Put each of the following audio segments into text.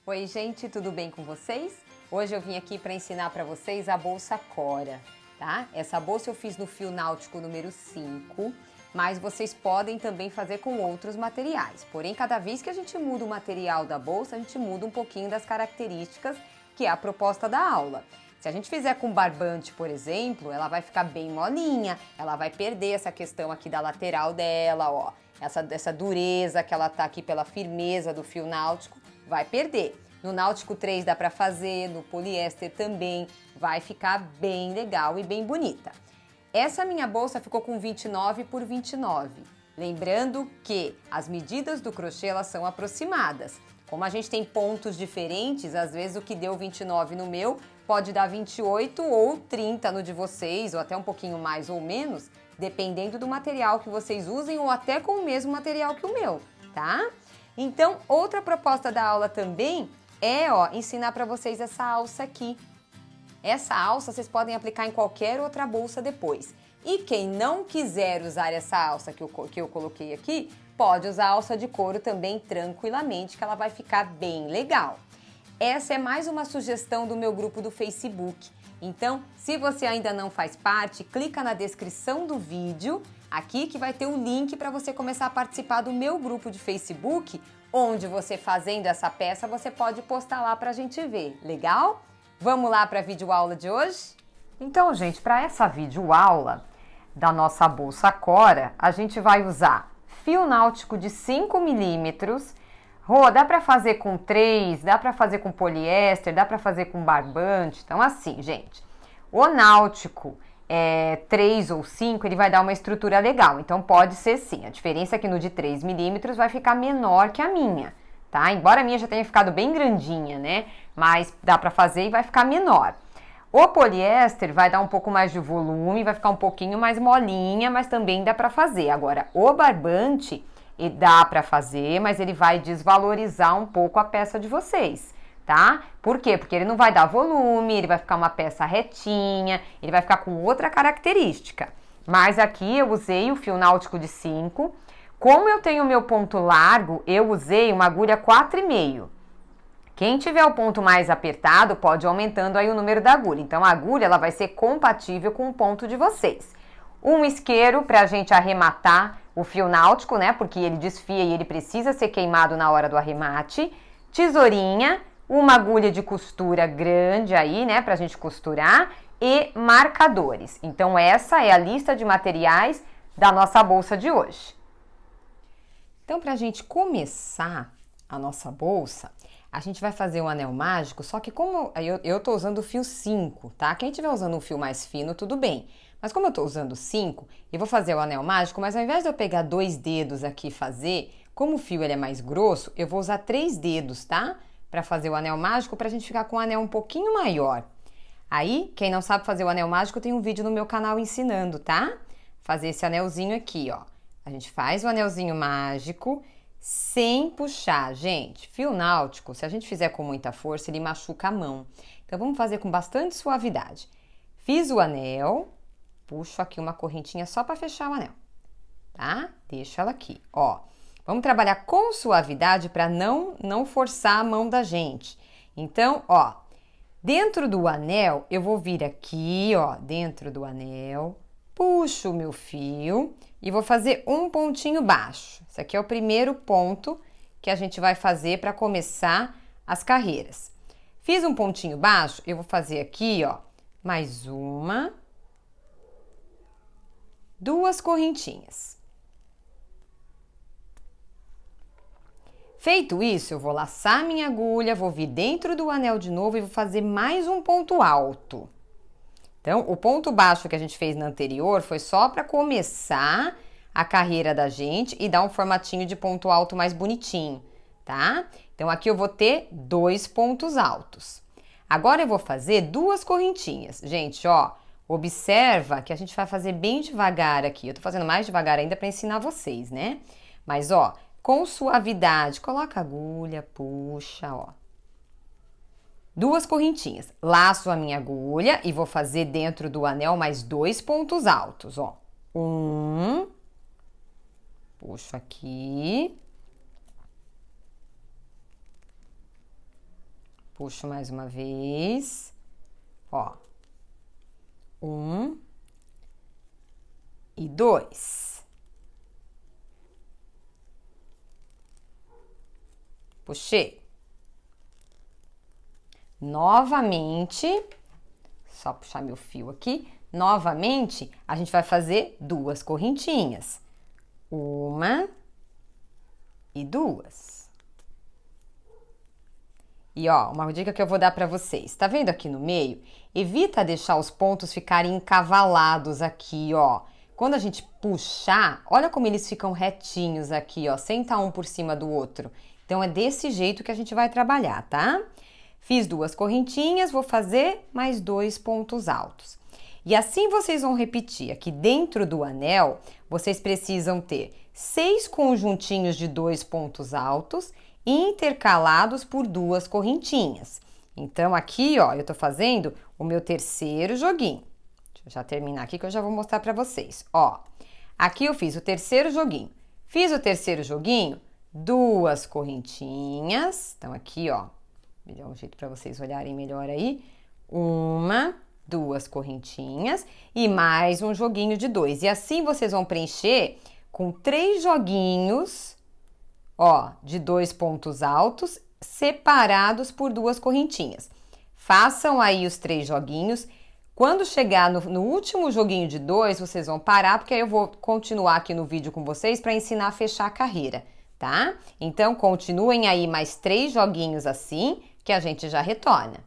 Oi gente, tudo bem com vocês? Hoje eu vim aqui para ensinar para vocês a bolsa Cora, tá? Essa bolsa eu fiz no fio náutico número 5, mas vocês podem também fazer com outros materiais. Porém, cada vez que a gente muda o material da bolsa, a gente muda um pouquinho das características que é a proposta da aula. Se a gente fizer com barbante, por exemplo, ela vai ficar bem molinha, ela vai perder essa questão aqui da lateral dela, ó. Essa dureza que ela tá aqui pela firmeza do fio náutico, vai perder. No náutico 3 dá pra fazer, no poliéster também, vai ficar bem legal e bem bonita. Essa minha bolsa ficou com 29 por 29. Lembrando que as medidas do crochê, elas são aproximadas. Como a gente tem pontos diferentes, às vezes o que deu 29 no meu pode dar 28 ou 30 no de vocês, ou até um pouquinho mais ou menos, dependendo do material que vocês usem ou até com o mesmo material que o meu, tá? Então, outra proposta da aula também é, ensinar para vocês essa alça aqui. Essa alça vocês podem aplicar em qualquer outra bolsa depois. E quem não quiser usar essa alça que eu coloquei aqui, pode usar a alça de couro também tranquilamente, que ela vai ficar bem legal. Essa é mais uma sugestão do meu grupo do Facebook. Então, se você ainda não faz parte, clica na descrição do vídeo, aqui que vai ter o link para você começar a participar do meu grupo de Facebook, onde você fazendo essa peça, você pode postar lá para a gente ver. Legal? Vamos lá para a videoaula de hoje? Então, gente, para essa videoaula da nossa bolsa Cora, a gente vai usar fio náutico de 5 milímetros. Dá para fazer com 3, dá para fazer com poliéster, dá para fazer com barbante. Então, assim, gente, o náutico 3 ou 5, ele vai dar uma estrutura legal. Então, pode ser sim. A diferença é que no de 3 milímetros vai ficar menor que a minha, tá? Embora a minha já tenha ficado bem grandinha, né? Mas dá para fazer e vai ficar menor. O poliéster vai dar um pouco mais de volume, vai ficar um pouquinho mais molinha, mas também dá para fazer. Agora, o barbante, dá para fazer, mas ele vai desvalorizar um pouco a peça de vocês, tá? Por quê? Porque ele não vai dar volume, ele vai ficar uma peça retinha, ele vai ficar com outra característica. Mas aqui eu usei o fio náutico de 5. Como eu tenho o meu ponto largo, eu usei uma agulha 4,5. Quem tiver o ponto mais apertado pode ir aumentando aí o número da agulha. Então a agulha ela vai ser compatível com o ponto de vocês. Um isqueiro para a gente arrematar o fio náutico, né? Porque ele desfia e ele precisa ser queimado na hora do arremate. Tesourinha, uma agulha de costura grande aí, né? Pra gente costurar. E marcadores. Então essa é a lista de materiais da nossa bolsa de hoje. Então, pra gente começar a nossa bolsa, a gente vai fazer um anel mágico, só que como eu tô usando o fio 5, tá? Quem estiver usando um fio mais fino, tudo bem. Mas como eu tô usando 5, eu vou fazer o anel mágico, mas ao invés de eu pegar 2 dedos aqui e fazer, como o fio ele é mais grosso, eu vou usar 3 dedos, tá? Pra fazer o anel mágico, pra gente ficar com um anel um pouquinho maior. Aí, quem não sabe fazer o anel mágico, tem um vídeo no meu canal ensinando, tá? Fazer esse anelzinho aqui, ó. A gente faz o anelzinho mágico sem puxar, gente. Fio náutico, se a gente fizer com muita força, ele machuca a mão. Então, vamos fazer com bastante suavidade. Fiz o anel, puxo aqui uma correntinha só para fechar o anel, tá? Deixo ela aqui, ó. Vamos trabalhar com suavidade para não forçar a mão da gente. Então, ó, dentro do anel, eu vou vir aqui, ó, dentro do anel, puxo o meu fio e vou fazer um pontinho baixo. Esse aqui é o primeiro ponto que a gente vai fazer para começar as carreiras. Fiz um pontinho baixo, eu vou fazer aqui, ó, mais uma, 2 correntinhas. Feito isso, eu vou laçar minha agulha, vou vir dentro do anel de novo e vou fazer mais um ponto alto. Então, o ponto baixo que a gente fez na anterior foi só para começar a carreira da gente e dar um formatinho de ponto alto mais bonitinho, tá? Então, aqui eu vou ter 2 pontos altos. Agora, eu vou fazer 2 correntinhas. Gente, ó, observa que a gente vai fazer bem devagar aqui. Eu tô fazendo mais devagar ainda para ensinar vocês, né? Mas, ó, com suavidade, coloca a agulha, puxa, ó. 2 correntinhas. Laço a minha agulha e vou fazer dentro do anel mais 2 pontos altos, ó. Puxo aqui. Puxo mais uma vez. Ó. 1 e 2. Puxei. Novamente, só puxar meu fio aqui. Novamente, a gente vai fazer 2 correntinhas. 1 e 2. E ó, uma dica que eu vou dar para vocês. Tá vendo aqui no meio? Evita deixar os pontos ficarem encavalados aqui, ó. Quando a gente puxar, olha como eles ficam retinhos aqui, ó, sem estar um por cima do outro. Então, é desse jeito que a gente vai trabalhar, tá? Fiz 2 correntinhas, vou fazer mais 2 pontos altos. E assim vocês vão repetir. Aqui dentro do anel, vocês precisam ter 6 conjuntinhos de 2 pontos altos intercalados por 2 correntinhas. Então, aqui, ó, eu tô fazendo o meu terceiro joguinho. Deixa eu já terminar aqui que eu já vou mostrar pra vocês. Ó, aqui eu fiz o terceiro joguinho. Fiz o terceiro joguinho, 2 correntinhas. Então, aqui, ó, melhor um jeito pra vocês olharem melhor aí. 1, 2 correntinhas e mais um joguinho de 2. E assim vocês vão preencher com 3 joguinhos, ó, de 2 pontos altos, separados por 2 correntinhas. Façam aí os 3 joguinhos. Quando chegar no último joguinho de 2, vocês vão parar, porque aí eu vou continuar aqui no vídeo com vocês para ensinar a fechar a carreira, tá? Então, continuem aí mais 3 joguinhos assim, que a gente já retorna.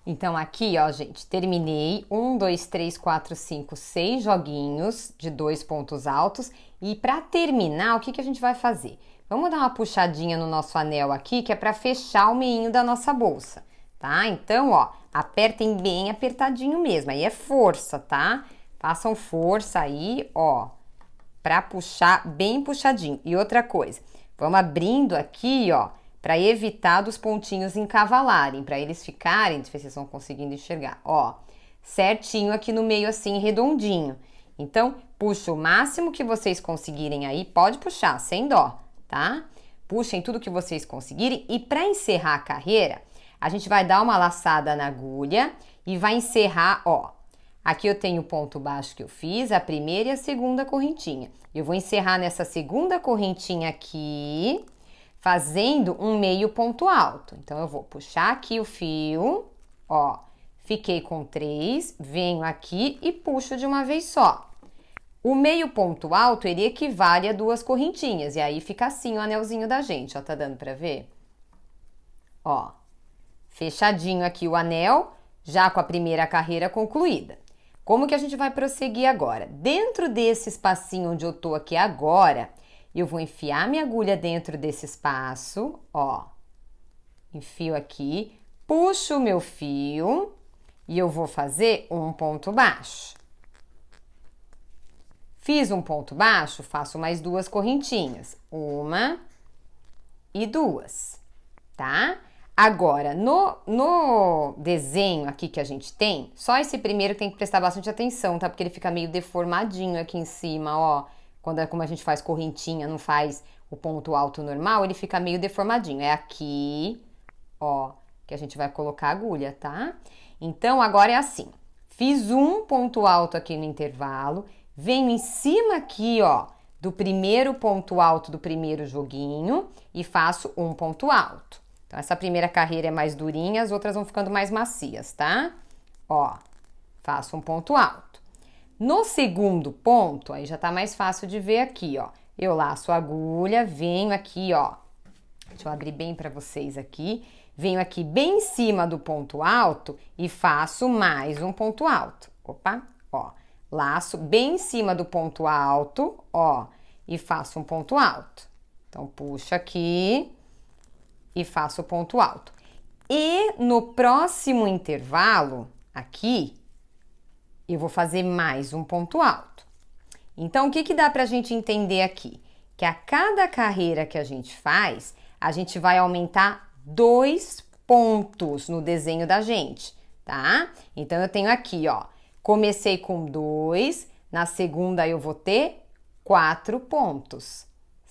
Então, aqui, ó, gente, terminei 1, 2, 3, 4, 5, 6 joguinhos de 2 pontos altos. E para terminar, o que a gente vai fazer? Vamos dar uma puxadinha no nosso anel aqui, que é para fechar o meinho da nossa bolsa, tá? Então, ó, apertem bem apertadinho mesmo, aí é força, tá? Façam força aí, ó, para puxar bem puxadinho. E outra coisa, vamos abrindo aqui, ó, para evitar dos pontinhos encavalarem, para eles ficarem, deixa eu ver se vocês estão conseguindo enxergar, ó, certinho aqui no meio assim, redondinho. Então, puxa o máximo que vocês conseguirem aí, pode puxar, sem dó, tá? Puxem tudo que vocês conseguirem e para encerrar a carreira, a gente vai dar uma laçada na agulha e vai encerrar, ó. Aqui eu tenho o ponto baixo que eu fiz, a primeira e a segunda correntinha. Eu vou encerrar nessa segunda correntinha aqui, fazendo um meio ponto alto. Então, eu vou puxar aqui o fio, ó, fiquei com 3, venho aqui e puxo de uma vez só. O meio ponto alto, ele equivale a 2 correntinhas, e aí fica assim o anelzinho da gente, ó, tá dando pra ver? Ó, fechadinho aqui o anel, já com a primeira carreira concluída. Como que a gente vai prosseguir agora? Dentro desse espacinho onde eu tô aqui agora, eu vou enfiar minha agulha dentro desse espaço, ó, enfio aqui, puxo o meu fio e eu vou fazer um ponto baixo. Fiz um ponto baixo, faço mais 2 correntinhas, 1 e 2, tá? Agora, no desenho aqui que a gente tem, só esse primeiro tem que prestar bastante atenção, tá? Porque ele fica meio deformadinho aqui em cima, ó. Como a gente faz correntinha, não faz o ponto alto normal, ele fica meio deformadinho. É aqui, ó, que a gente vai colocar a agulha, tá? Então, agora é assim. Fiz um ponto alto aqui no intervalo, venho em cima aqui, ó, do primeiro ponto alto do primeiro joguinho e faço um ponto alto. Então, essa primeira carreira é mais durinha, as outras vão ficando mais macias, tá? Ó, faço um ponto alto. No segundo ponto, aí já tá mais fácil de ver aqui, ó. Eu laço a agulha, venho aqui, ó. Deixa eu abrir bem pra vocês aqui. Venho aqui bem em cima do ponto alto e faço mais um ponto alto. Opa, ó. Laço bem em cima do ponto alto, ó, e faço um ponto alto. Então, puxo aqui e faço o ponto alto. E no próximo intervalo, aqui, eu vou fazer mais um ponto alto. Então, o que dá pra gente entender aqui? Que a cada carreira que a gente faz, a gente vai aumentar 2 pontos no desenho da gente, tá? Então, eu tenho aqui, ó, comecei com 2, na segunda eu vou ter 4 pontos,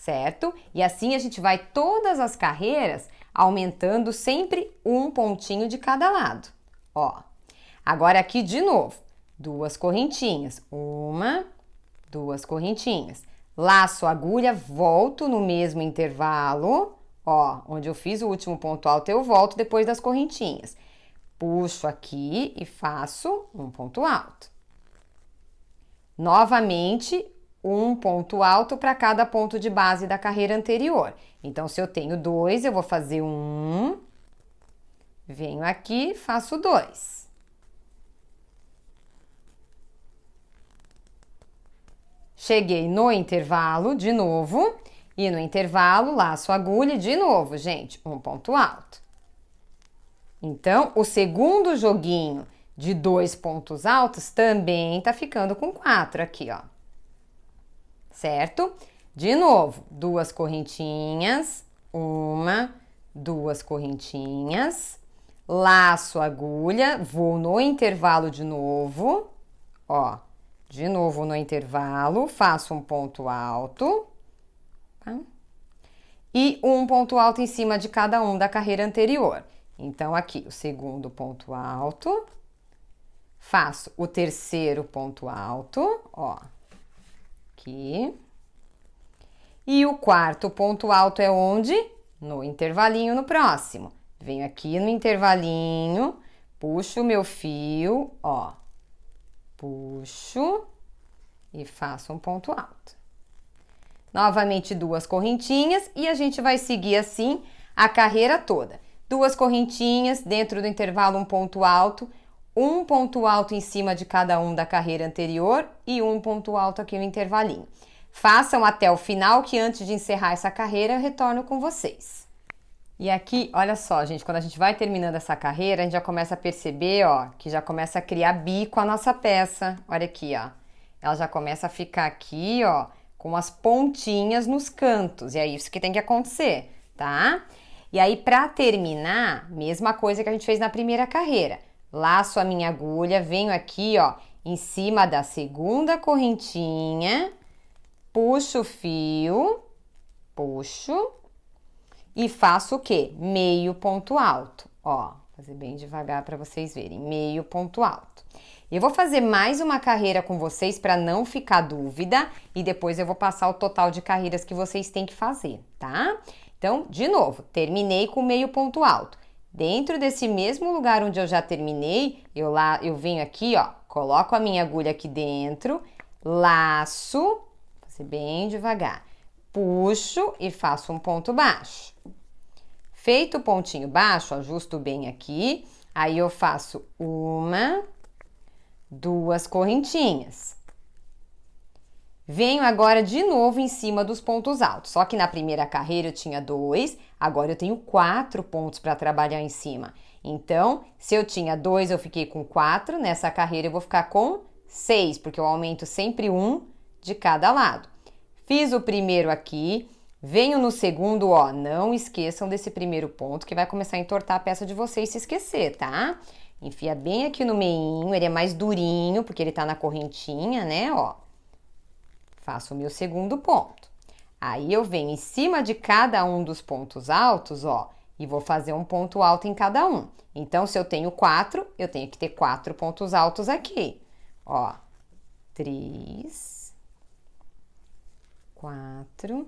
certo? E assim a gente vai todas as carreiras aumentando sempre um pontinho de cada lado, ó. Agora aqui de novo, 2 correntinhas, 1, 2 correntinhas. Laço a agulha, volto no mesmo intervalo, ó, onde eu fiz o último ponto alto, eu volto depois das correntinhas. Puxo aqui e faço um ponto alto. Novamente, um ponto alto para cada ponto de base da carreira anterior. Então, se eu tenho 2, eu vou fazer 1, venho aqui, faço 2. Cheguei no intervalo, de novo, e no intervalo, laço a agulha de novo, gente, um ponto alto. Então, o segundo joguinho de 2 pontos altos também tá ficando com 4 aqui, ó. Certo? De novo, 2 correntinhas, 1, 2 correntinhas, laço a agulha, vou no intervalo de novo, ó. De novo no intervalo, faço um ponto alto, tá? E um ponto alto em cima de cada um da carreira anterior. Então, aqui, o segundo ponto alto, faço o terceiro ponto alto, ó, aqui. E o quarto ponto alto é onde? No intervalinho no próximo. Venho aqui no intervalinho, puxo o meu fio, ó. Puxo e faço um ponto alto. Novamente 2 correntinhas e a gente vai seguir assim a carreira toda. 2 correntinhas, dentro do intervalo um ponto alto em cima de cada um da carreira anterior e um ponto alto aqui no intervalinho. Façam até o final que antes de encerrar essa carreira eu retorno com vocês. E aqui, olha só, gente, quando a gente vai terminando essa carreira, a gente já começa a perceber, ó, que já começa a criar bico a nossa peça. Olha aqui, ó. Ela já começa a ficar aqui, ó, com as pontinhas nos cantos. E é isso que tem que acontecer, tá? E aí, pra terminar, mesma coisa que a gente fez na primeira carreira. Laço a minha agulha, venho aqui, ó, em cima da segunda correntinha, puxo o fio, puxo. E faço o quê? Meio ponto alto, ó, vou fazer bem devagar para vocês verem, meio ponto alto. Eu vou fazer mais uma carreira com vocês para não ficar dúvida e depois eu vou passar o total de carreiras que vocês têm que fazer, tá? Então, de novo, terminei com meio ponto alto. Dentro desse mesmo lugar onde eu já terminei, eu venho aqui, ó, coloco a minha agulha aqui dentro, laço, vou fazer bem devagar. Puxo e faço um ponto baixo. Feito o pontinho baixo, ajusto bem aqui, aí eu faço 1, 2 correntinhas. Venho agora de novo em cima dos pontos altos, só que na primeira carreira eu tinha 2, agora eu tenho 4 pontos para trabalhar em cima. Então, se eu tinha 2, eu fiquei com 4, nessa carreira eu vou ficar com 6, porque eu aumento sempre um de cada lado. Fiz o primeiro aqui, venho no segundo, ó, não esqueçam desse primeiro ponto que vai começar a entortar a peça de vocês se esquecer, tá? Enfia bem aqui no meinho, ele é mais durinho porque ele tá na correntinha, né, ó. Faço o meu segundo ponto. Aí eu venho em cima de cada um dos pontos altos, ó, e vou fazer um ponto alto em cada um. Então, se eu tenho 4, eu tenho que ter 4 pontos altos aqui, ó. 3... 4,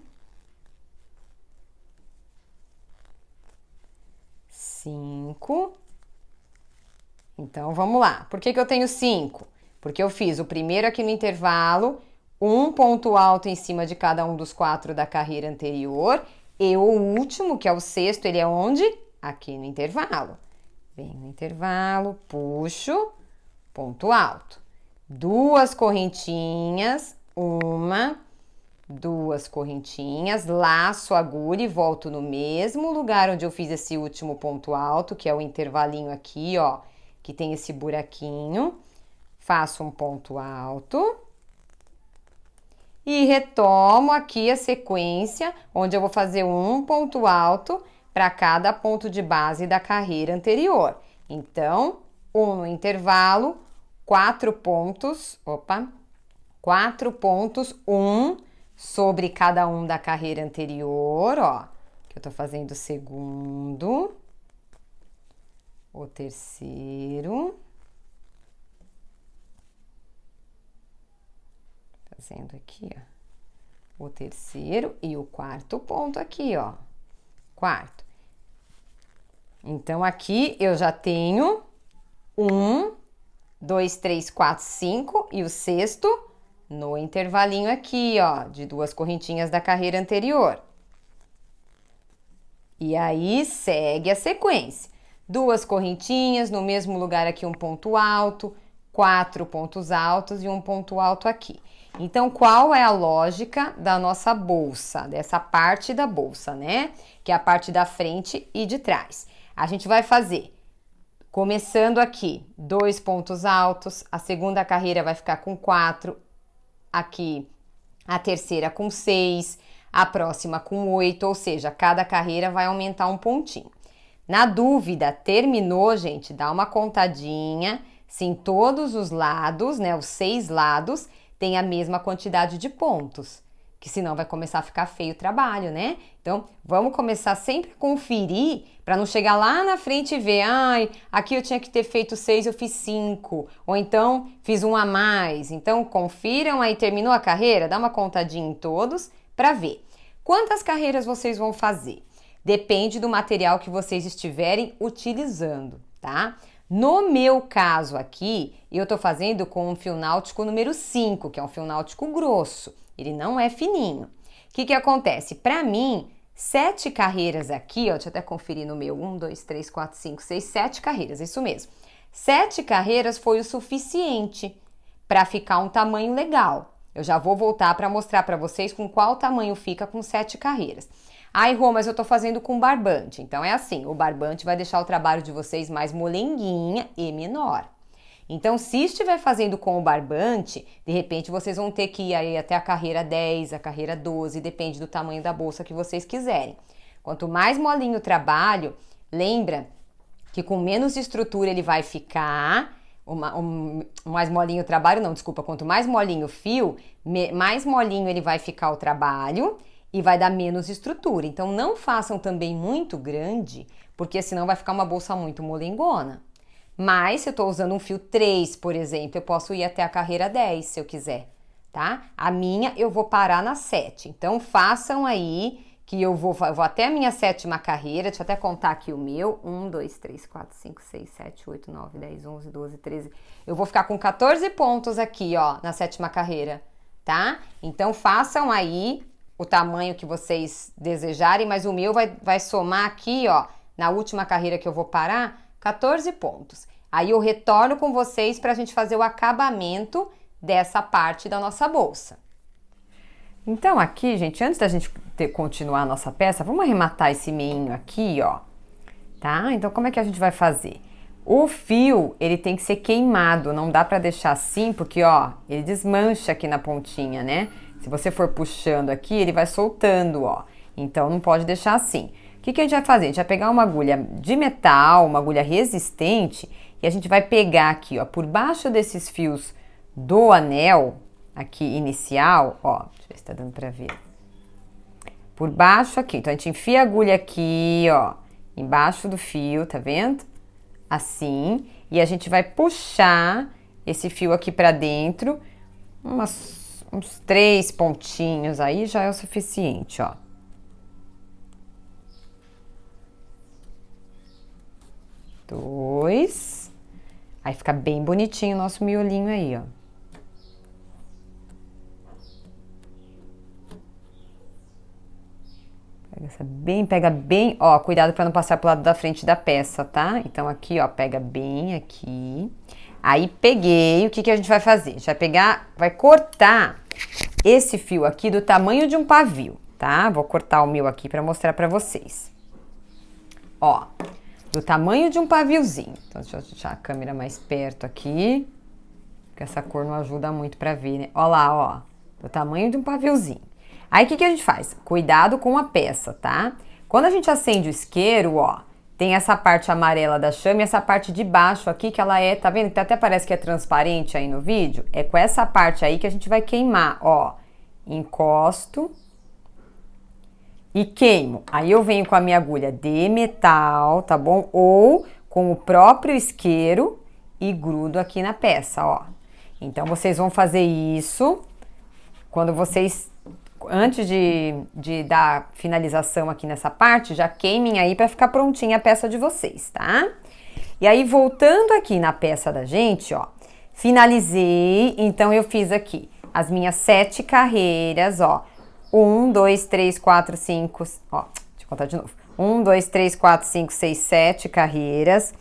5. Então, vamos lá. Por que eu tenho 5? Porque eu fiz o primeiro aqui no intervalo, um ponto alto em cima de cada um dos 4 da carreira anterior, e o último, que é o sexto, ele é onde? Aqui no intervalo. Venho no intervalo, puxo, ponto alto. 2 correntinhas, 1, 2 correntinhas, laço a agulha e volto no mesmo lugar onde eu fiz esse último ponto alto, que é o intervalinho aqui, ó, que tem esse buraquinho. Faço um ponto alto e retomo aqui a sequência, onde eu vou fazer um ponto alto para cada ponto de base da carreira anterior. Então, um no intervalo, 4 pontos, 4 pontos, 1, sobre cada um da carreira anterior, ó. Que eu tô fazendo o segundo, o terceiro, fazendo aqui, ó, o terceiro e o quarto ponto aqui, ó, quarto. Então, aqui eu já tenho 1, 2, 3, 4, 5 e o sexto no intervalinho aqui, ó, de 2 correntinhas da carreira anterior. E aí, segue a sequência. 2 correntinhas, no mesmo lugar aqui um ponto alto, 4 pontos altos e um ponto alto aqui. Então, qual é a lógica da nossa bolsa, dessa parte da bolsa, né? Que é a parte da frente e de trás. A gente vai fazer, começando aqui, 2 pontos altos, a segunda carreira vai ficar com 4, aqui a terceira com 6, a próxima com 8, ou seja, cada carreira vai aumentar um pontinho. Na dúvida, terminou, gente, dá uma contadinha, se em todos os lados, né, os 6 lados, tem a mesma quantidade de pontos, que senão vai começar a ficar feio o trabalho, né? Então, vamos começar sempre a conferir para não chegar lá na frente e ver, ai, aqui eu tinha que ter feito 6, eu fiz 5, ou então fiz 1 a mais. Então, confiram aí, terminou a carreira, dá uma contadinha em todos para ver. Quantas carreiras vocês vão fazer? Depende do material que vocês estiverem utilizando, tá? No meu caso aqui, eu tô fazendo com um fio náutico número 5, que é um fio náutico grosso. Ele não é fininho. O que acontece? Para mim, 7 carreiras aqui, ó, deixa eu até conferir no meu, 1, 2, 3, 4, 5, 6, 7 carreiras, isso mesmo. 7 carreiras foi o suficiente para ficar um tamanho legal. Eu já vou voltar para mostrar para vocês com qual tamanho fica com 7 carreiras. Ai, Rô, mas eu tô fazendo com barbante. Então é assim, o barbante vai deixar o trabalho de vocês mais molenguinha e menor. Então, se estiver fazendo com o barbante, de repente vocês vão ter que ir aí até a carreira 10, a carreira 12, depende do tamanho da bolsa que vocês quiserem. Quanto mais molinho o trabalho, lembra que com menos estrutura ele vai ficar, mais molinho o trabalho, não, desculpa, quanto mais molinho o fio, mais molinho ele vai ficar o trabalho e vai dar menos estrutura. Então, não façam também muito grande, porque senão vai ficar uma bolsa muito molengona. Mas, se eu tô usando um fio 3, por exemplo, eu posso ir até a carreira 10, se eu quiser, tá? A minha, eu vou parar na 7. Então, façam aí, que eu vou até a minha 7ª carreira. Deixa eu até contar aqui o meu. 1, 2, 3, 4, 5, 6, 7, 8, 9, 10, 11, 12, 13. Eu vou ficar com 14 pontos aqui, ó, na 7ª carreira, tá? Então, façam aí o tamanho que vocês desejarem, mas o meu vai somar aqui, ó, na última carreira que eu vou parar, 14 pontos. Aí eu retorno com vocês para a gente fazer o acabamento dessa parte da nossa bolsa. Então aqui, gente, antes da gente continuar a nossa peça, vamos arrematar esse meinho aqui, ó, tá? Então como é que a gente vai fazer? O fio, ele tem que ser queimado, não dá para deixar assim, porque, ó, ele desmancha aqui na pontinha, né? Se você for puxando aqui, ele vai soltando, ó. Então, não pode deixar assim. O que a gente vai fazer? A gente vai pegar uma agulha de metal, uma agulha resistente, e a gente vai pegar aqui, ó, por baixo desses fios do anel, aqui inicial, ó, deixa eu ver se tá dando pra ver. Por baixo aqui, então a gente enfia a agulha aqui, ó, embaixo do fio, tá vendo? Assim, e a gente vai puxar esse fio aqui pra dentro, uns 3 pontinhos aí já é o suficiente, ó. Dois. Aí fica bem bonitinho o nosso miolinho aí, ó. Pega bem, ó, cuidado para não passar pro lado da frente da peça, tá? Então aqui, ó, pega bem aqui. Aí peguei, o que a gente vai fazer? A gente vai pegar, vai cortar esse fio aqui do tamanho de um pavio, tá? Vou cortar o meu aqui para mostrar para vocês. Ó, do tamanho de um paviozinho. Então deixa eu deixar a câmera mais perto aqui, porque essa cor não ajuda muito para ver, né? Ó lá, ó, do tamanho de um paviozinho. Aí o que a gente faz? Cuidado com a peça, tá? Quando a gente acende o isqueiro, ó, tem essa parte amarela da chama e essa parte de baixo aqui que ela é, tá vendo? Que até parece que é transparente aí no vídeo. É com essa parte aí que a gente vai queimar, ó, encosto e queimo. Aí eu venho com a minha agulha de metal, tá bom? Ou com o próprio isqueiro e grudo aqui na peça, ó. Então, vocês vão fazer isso quando vocês, antes de dar finalização aqui nessa parte, já queimem aí para ficar prontinha a peça de vocês, tá? E aí, voltando aqui na peça da gente, ó, finalizei, então eu fiz aqui as minhas 7 carreiras, ó. 1, 2, 3, 4, 5, ó, deixa eu contar de novo. 1, 2, 3, 4, 5, 6, 7 carreiras.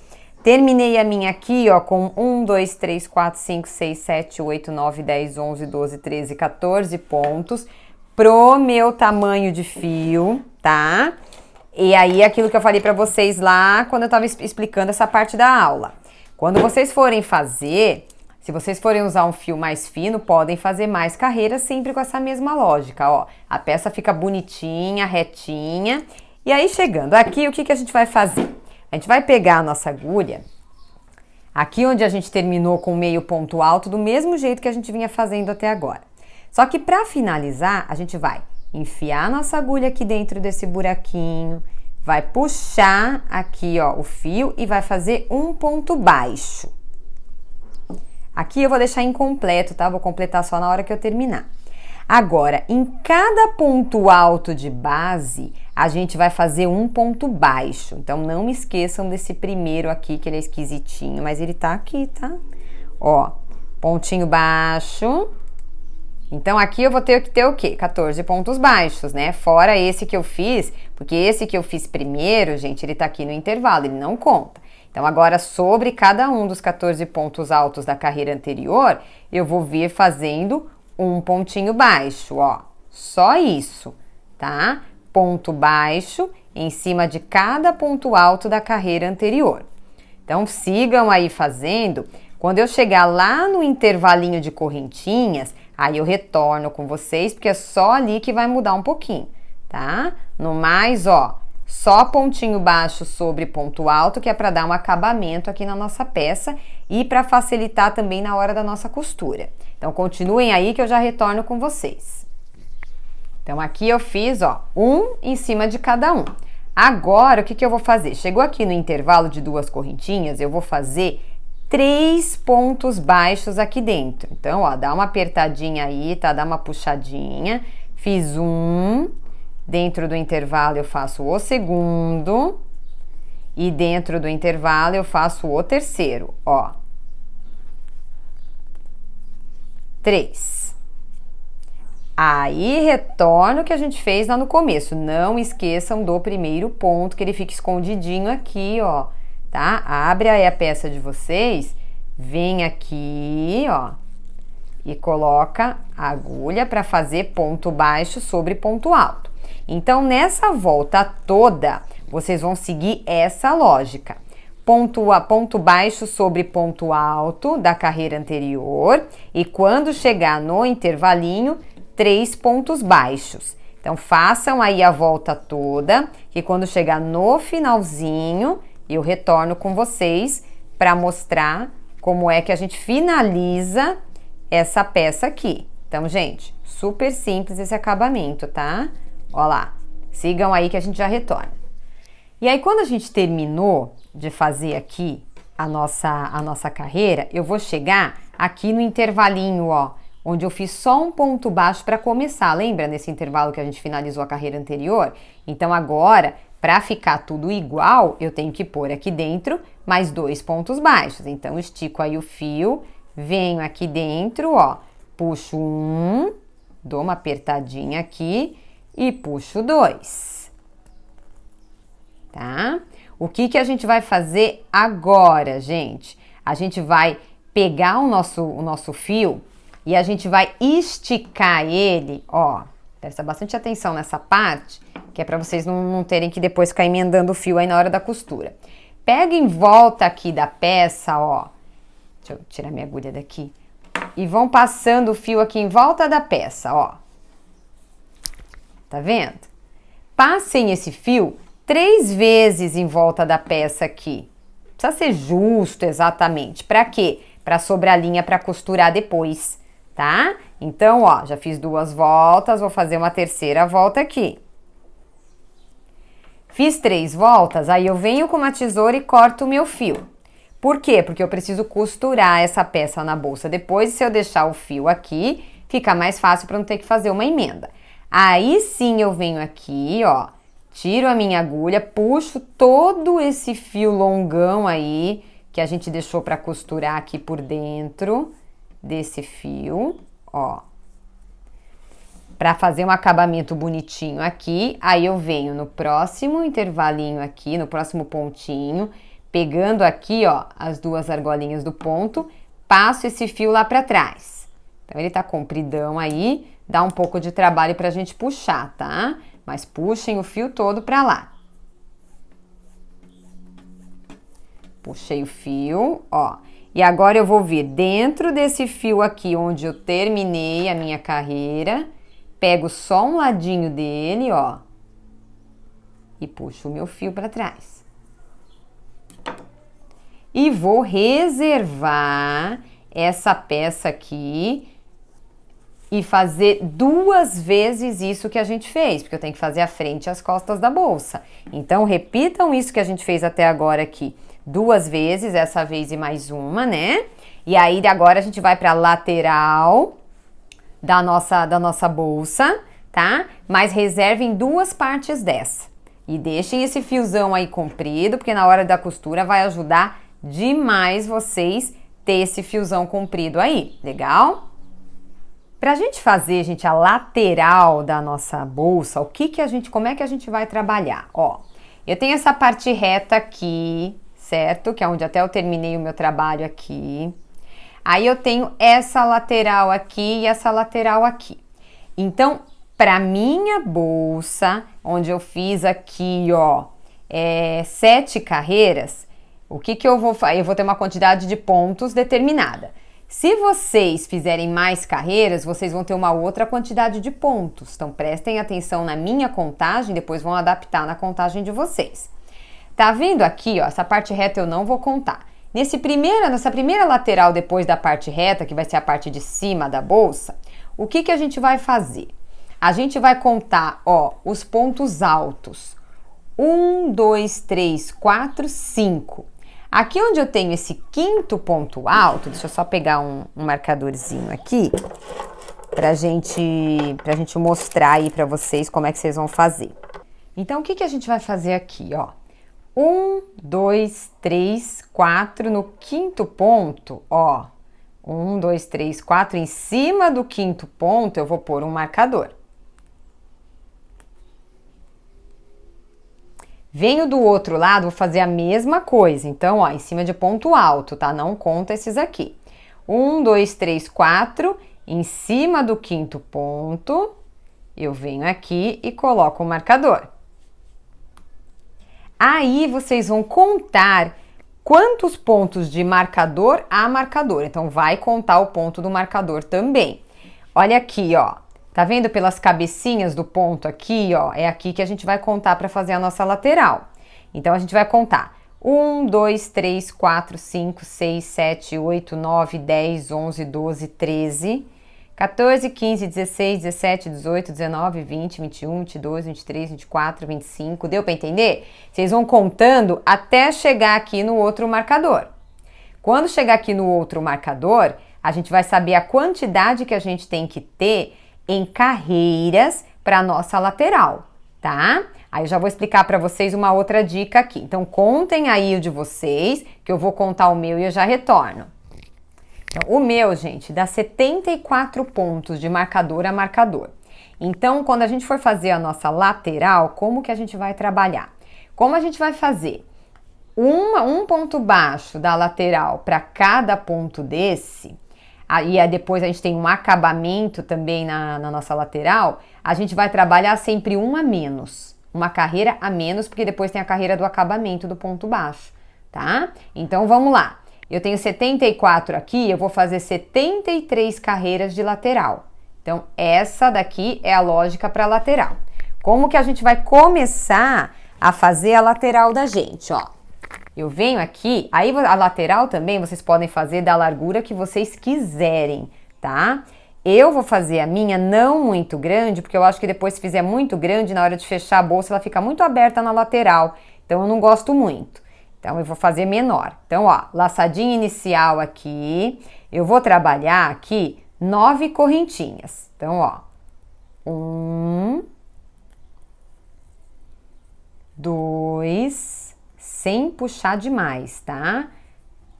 Terminei a minha aqui, ó, com 1, 2, 3, 4, 5, 6, 7, 8, 9, 10, 11, 12, 13, 14 pontos pro meu tamanho de fio, tá? E aí, aquilo que eu falei pra vocês lá quando eu tava explicando essa parte da aula. Quando vocês forem fazer, se vocês forem usar um fio mais fino, podem fazer mais carreiras sempre com essa mesma lógica, ó. A peça fica bonitinha, retinha. E aí, chegando aqui, o que que a gente vai fazer? A gente vai pegar a nossa agulha, aqui onde a gente terminou com meio ponto alto, do mesmo jeito que a gente vinha fazendo até agora. Só que para finalizar, a gente vai enfiar a nossa agulha aqui dentro desse buraquinho, vai puxar aqui, ó, o fio e vai fazer um ponto baixo. Aqui eu vou deixar incompleto, tá? Vou completar só na hora que eu terminar. Agora, em cada ponto alto de base, a gente vai fazer um ponto baixo. Então, não me esqueçam desse primeiro aqui, que ele é esquisitinho, mas ele tá aqui, tá? Ó, pontinho baixo. Então, aqui eu vou ter que ter o quê? 14 pontos baixos, né? Fora esse que eu fiz, porque esse que eu fiz primeiro, gente, ele tá aqui no intervalo, ele não conta. Então, agora, sobre cada um dos 14 pontos altos da carreira anterior, eu vou vir fazendo um pontinho baixo, ó. Só isso, tá? Ponto baixo em cima de cada ponto alto da carreira anterior. Então, sigam aí fazendo. Quando eu chegar lá no intervalinho de correntinhas, aí eu retorno com vocês, porque é só ali que vai mudar um pouquinho, tá? No mais, ó, só pontinho baixo sobre ponto alto, que é para dar um acabamento aqui na nossa peça e para facilitar também na hora da nossa costura. Então, continuem aí que eu já retorno com vocês. Então, aqui eu fiz, ó, um em cima de cada um. Agora, o que que eu vou fazer? Chegou aqui no intervalo de 2 correntinhas, eu vou fazer 3 pontos baixos aqui dentro. Então, ó, dá uma apertadinha aí, tá? Dá uma puxadinha. Fiz um. Dentro do intervalo eu faço o segundo. E dentro do intervalo eu faço o terceiro, ó. 3. Aí, retorno o que a gente fez lá no começo. Não esqueçam do primeiro ponto, que ele fica escondidinho aqui, ó. Tá? Abre aí a peça de vocês, vem aqui, ó, e coloca a agulha para fazer ponto baixo sobre ponto alto. Então, nessa volta toda, vocês vão seguir essa lógica. Ponto baixo sobre ponto alto da carreira anterior e quando chegar no intervalinho, 3 pontos baixos. Então, façam aí a volta toda, que quando chegar no finalzinho, eu retorno com vocês para mostrar como é que a gente finaliza essa peça aqui. Então, gente, super simples esse acabamento, tá? Ó lá, sigam aí que a gente já retorna. E aí, quando a gente terminou de fazer aqui a nossa carreira, eu vou chegar aqui no intervalinho, ó, onde eu fiz só um ponto baixo para começar. Lembra nesse intervalo que a gente finalizou a carreira anterior? Então, agora, para ficar tudo igual, eu tenho que pôr aqui dentro mais 2 pontos baixos. Então, estico aí o fio, venho aqui dentro, ó, puxo um, dou uma apertadinha aqui e puxo 2. Tá? O que que a gente vai fazer agora, gente? A gente vai pegar o nosso fio e a gente vai esticar ele, ó. Presta bastante atenção nessa parte, que é para vocês não terem que depois ficar emendando o fio aí na hora da costura. Pega em volta aqui da peça, ó. Deixa eu tirar minha agulha daqui. E vão passando o fio aqui em volta da peça, ó. Tá vendo? Passem esse fio 3 vezes em volta da peça aqui. Precisa ser justo exatamente. Para quê? Para sobrar linha para costurar depois, tá? Então, ó, já fiz 2 voltas, vou fazer uma terceira volta aqui. Fiz 3 voltas, aí eu venho com uma tesoura e corto o meu fio. Por quê? Porque eu preciso costurar essa peça na bolsa. Depois, se eu deixar o fio aqui, fica mais fácil para não ter que fazer uma emenda. Aí sim eu venho aqui, ó, tiro a minha agulha, puxo todo esse fio longão aí, que a gente deixou para costurar aqui por dentro desse fio, ó. Para fazer um acabamento bonitinho aqui, aí eu venho no próximo intervalinho aqui, no próximo pontinho, pegando aqui, ó, as 2 argolinhas do ponto, passo esse fio lá para trás. Então, ele tá compridão aí, dá um pouco de trabalho pra gente puxar, tá? Mas puxem o fio todo pra lá. Puxei o fio, ó. E agora eu vou vir dentro desse fio aqui, onde eu terminei a minha carreira, pego só um ladinho dele, ó, e puxo o meu fio pra trás. E vou reservar essa peça aqui e fazer 2 vezes isso que a gente fez, porque eu tenho que fazer a frente e as costas da bolsa. Então, repitam isso que a gente fez até agora aqui 2 vezes, essa vez e mais uma, né? E aí, agora a gente vai para a lateral da nossa bolsa, tá? Mas reservem 2 partes dessa. E deixem esse fiozão aí comprido, porque na hora da costura vai ajudar demais vocês ter esse fiozão comprido aí, legal? Pra gente fazer, gente, a lateral da nossa bolsa, como é que a gente vai trabalhar? Ó, eu tenho essa parte reta aqui, certo? Que é onde até eu terminei o meu trabalho aqui. Aí eu tenho essa lateral aqui e essa lateral aqui. Então, pra minha bolsa, onde eu fiz aqui, ó, 7 carreiras, o que eu vou fazer? Eu vou ter uma quantidade de pontos determinada. Se vocês fizerem mais carreiras, vocês vão ter uma outra quantidade de pontos. Então, prestem atenção na minha contagem, depois vão adaptar na contagem de vocês. Tá vendo aqui, ó, essa parte reta eu não vou contar. Nessa primeira lateral depois da parte reta, que vai ser a parte de cima da bolsa, o que a gente vai fazer? A gente vai contar, ó, os pontos altos. 1, 2, 3, 4, 5. Aqui onde eu tenho esse 5º ponto alto, deixa eu só pegar um marcadorzinho aqui, pra gente mostrar aí pra vocês como é que vocês vão fazer. Então, o que a gente vai fazer aqui, ó? 1, 2, 3, 4 no 5º ponto, ó. 1, 2, 3, 4, em cima do 5º ponto eu vou pôr um marcador. Venho do outro lado, vou fazer a mesma coisa. Então, ó, em cima de ponto alto, tá? Não conta esses aqui. 1, 2, 3, 4, em cima do 5º ponto, eu venho aqui e coloco o marcador. Aí, vocês vão contar quantos pontos de marcador a marcador. Então, vai contar o ponto do marcador também. Olha aqui, ó. Tá vendo pelas cabecinhas do ponto aqui, ó? É aqui que a gente vai contar para fazer a nossa lateral. Então, a gente vai contar 1, 2, 3, 4, 5, 6, 7, 8, 9, 10, 11, 12, 13, 14, 15, 16, 17, 18, 19, 20, 21, 22, 23, 24, 25. Deu para entender? Vocês vão contando até chegar aqui no outro marcador. Quando chegar aqui no outro marcador, a gente vai saber a quantidade que a gente tem que ter em carreiras para nossa lateral, tá? Aí eu já vou explicar para vocês uma outra dica aqui. Então, contem aí o de vocês, que eu vou contar o meu e eu já retorno. Então, o meu, gente, dá 74 pontos de marcador a marcador. Então, quando a gente for fazer a nossa lateral, como que a gente vai trabalhar? Como a gente vai fazer um ponto baixo da lateral para cada ponto desse, aí depois a gente tem um acabamento também na nossa lateral, a gente vai trabalhar sempre um a menos, uma carreira a menos, porque depois tem a carreira do acabamento do ponto baixo, tá? Então vamos lá, eu tenho 74 aqui, eu vou fazer 73 carreiras de lateral. Então essa daqui é a lógica para lateral. Como que a gente vai começar a fazer a lateral da gente, ó? Eu venho aqui, aí a lateral também vocês podem fazer da largura que vocês quiserem, tá? Eu vou fazer a minha não muito grande, porque eu acho que depois se fizer muito grande, na hora de fechar a bolsa, ela fica muito aberta na lateral. Então, eu não gosto muito. Então, eu vou fazer menor. Então, ó, laçadinha inicial aqui. Eu vou trabalhar aqui 9 correntinhas. Então, ó, 1, 2, sem puxar demais, tá?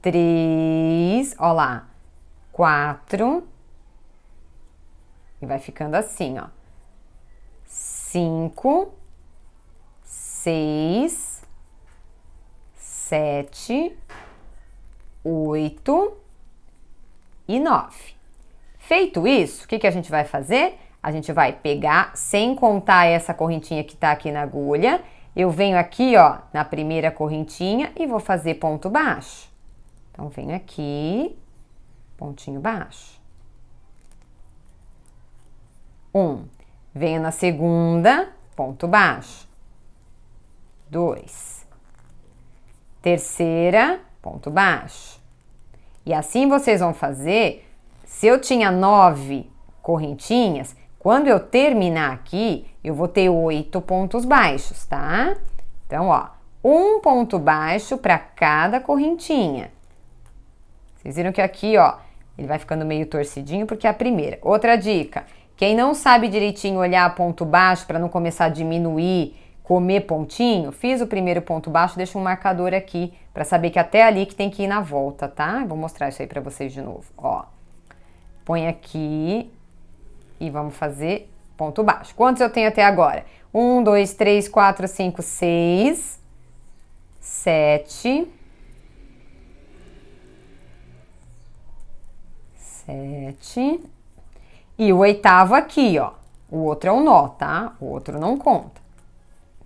3, ó lá, 4, e vai ficando assim, ó. 5, 6, 7, 8 e 9. Feito isso, o que a gente vai fazer? A gente vai pegar, sem contar essa correntinha que tá aqui na agulha, eu venho aqui, ó, na primeira correntinha e vou fazer ponto baixo. Então, venho aqui, pontinho baixo. 1. Venho na segunda, ponto baixo. 2. Terceira, ponto baixo. E assim vocês vão fazer. Se eu tinha 9 correntinhas, quando eu terminar aqui, eu vou ter 8 pontos baixos, tá? Então, ó, um ponto baixo para cada correntinha. Vocês viram que aqui, ó, ele vai ficando meio torcidinho porque é a primeira. Outra dica, quem não sabe direitinho olhar ponto baixo para não começar a diminuir, comer pontinho, fiz o primeiro ponto baixo, deixa um marcador aqui para saber que até ali que tem que ir na volta, tá? Vou mostrar isso aí para vocês de novo, ó. Põe aqui e vamos fazer ponto baixo. Quantos eu tenho até agora? 1, 2, 3, 4, 5, 6, 7, 7 e o oitavo aqui, ó. O outro é um nó, tá? O outro não conta.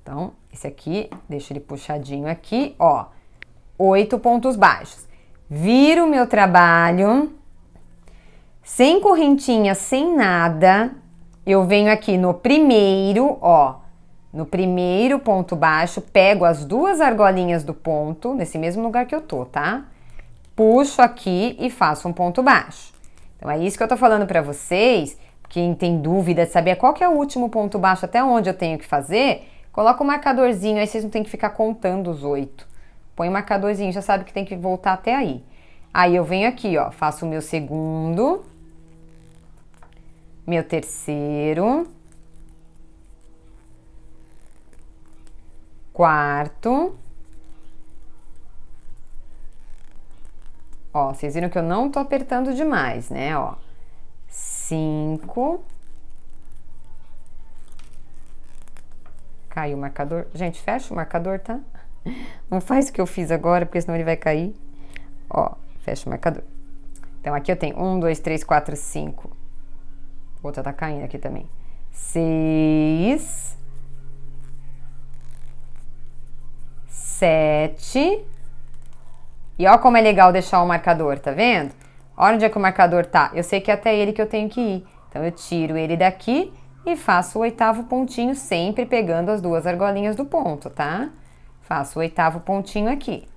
Então, esse aqui, deixa ele puxadinho aqui, ó. 8 pontos baixos. Viro o meu trabalho. Sem correntinha, sem nada, eu venho aqui no primeiro, ó, no primeiro ponto baixo, pego as 2 argolinhas do ponto, nesse mesmo lugar que eu tô, tá? Puxo aqui e faço um ponto baixo. Então, é isso que eu tô falando pra vocês, quem tem dúvida de saber qual que é o último ponto baixo, até onde eu tenho que fazer, coloca o marcadorzinho, aí vocês não tem que ficar contando os 8. Põe o marcadorzinho, já sabe que tem que voltar até aí. Aí, eu venho aqui, ó, faço o meu segundo, meu terceiro, quarto. Ó, vocês viram que eu não tô apertando demais, né, ó. 5. Caiu o marcador. Gente, fecha o marcador, tá? Não faz o que eu fiz agora, porque senão ele vai cair. Ó, fecha o marcador. Então, aqui eu tenho 1, 2, 3, 4, 5. Outra tá caindo aqui também. 6, 7. E ó como é legal deixar o marcador, tá vendo? Olha onde é que o marcador tá. Eu sei que é até ele que eu tenho que ir. Então, eu tiro ele daqui e faço o oitavo pontinho, sempre pegando as 2 argolinhas do ponto, tá? Faço o oitavo pontinho aqui.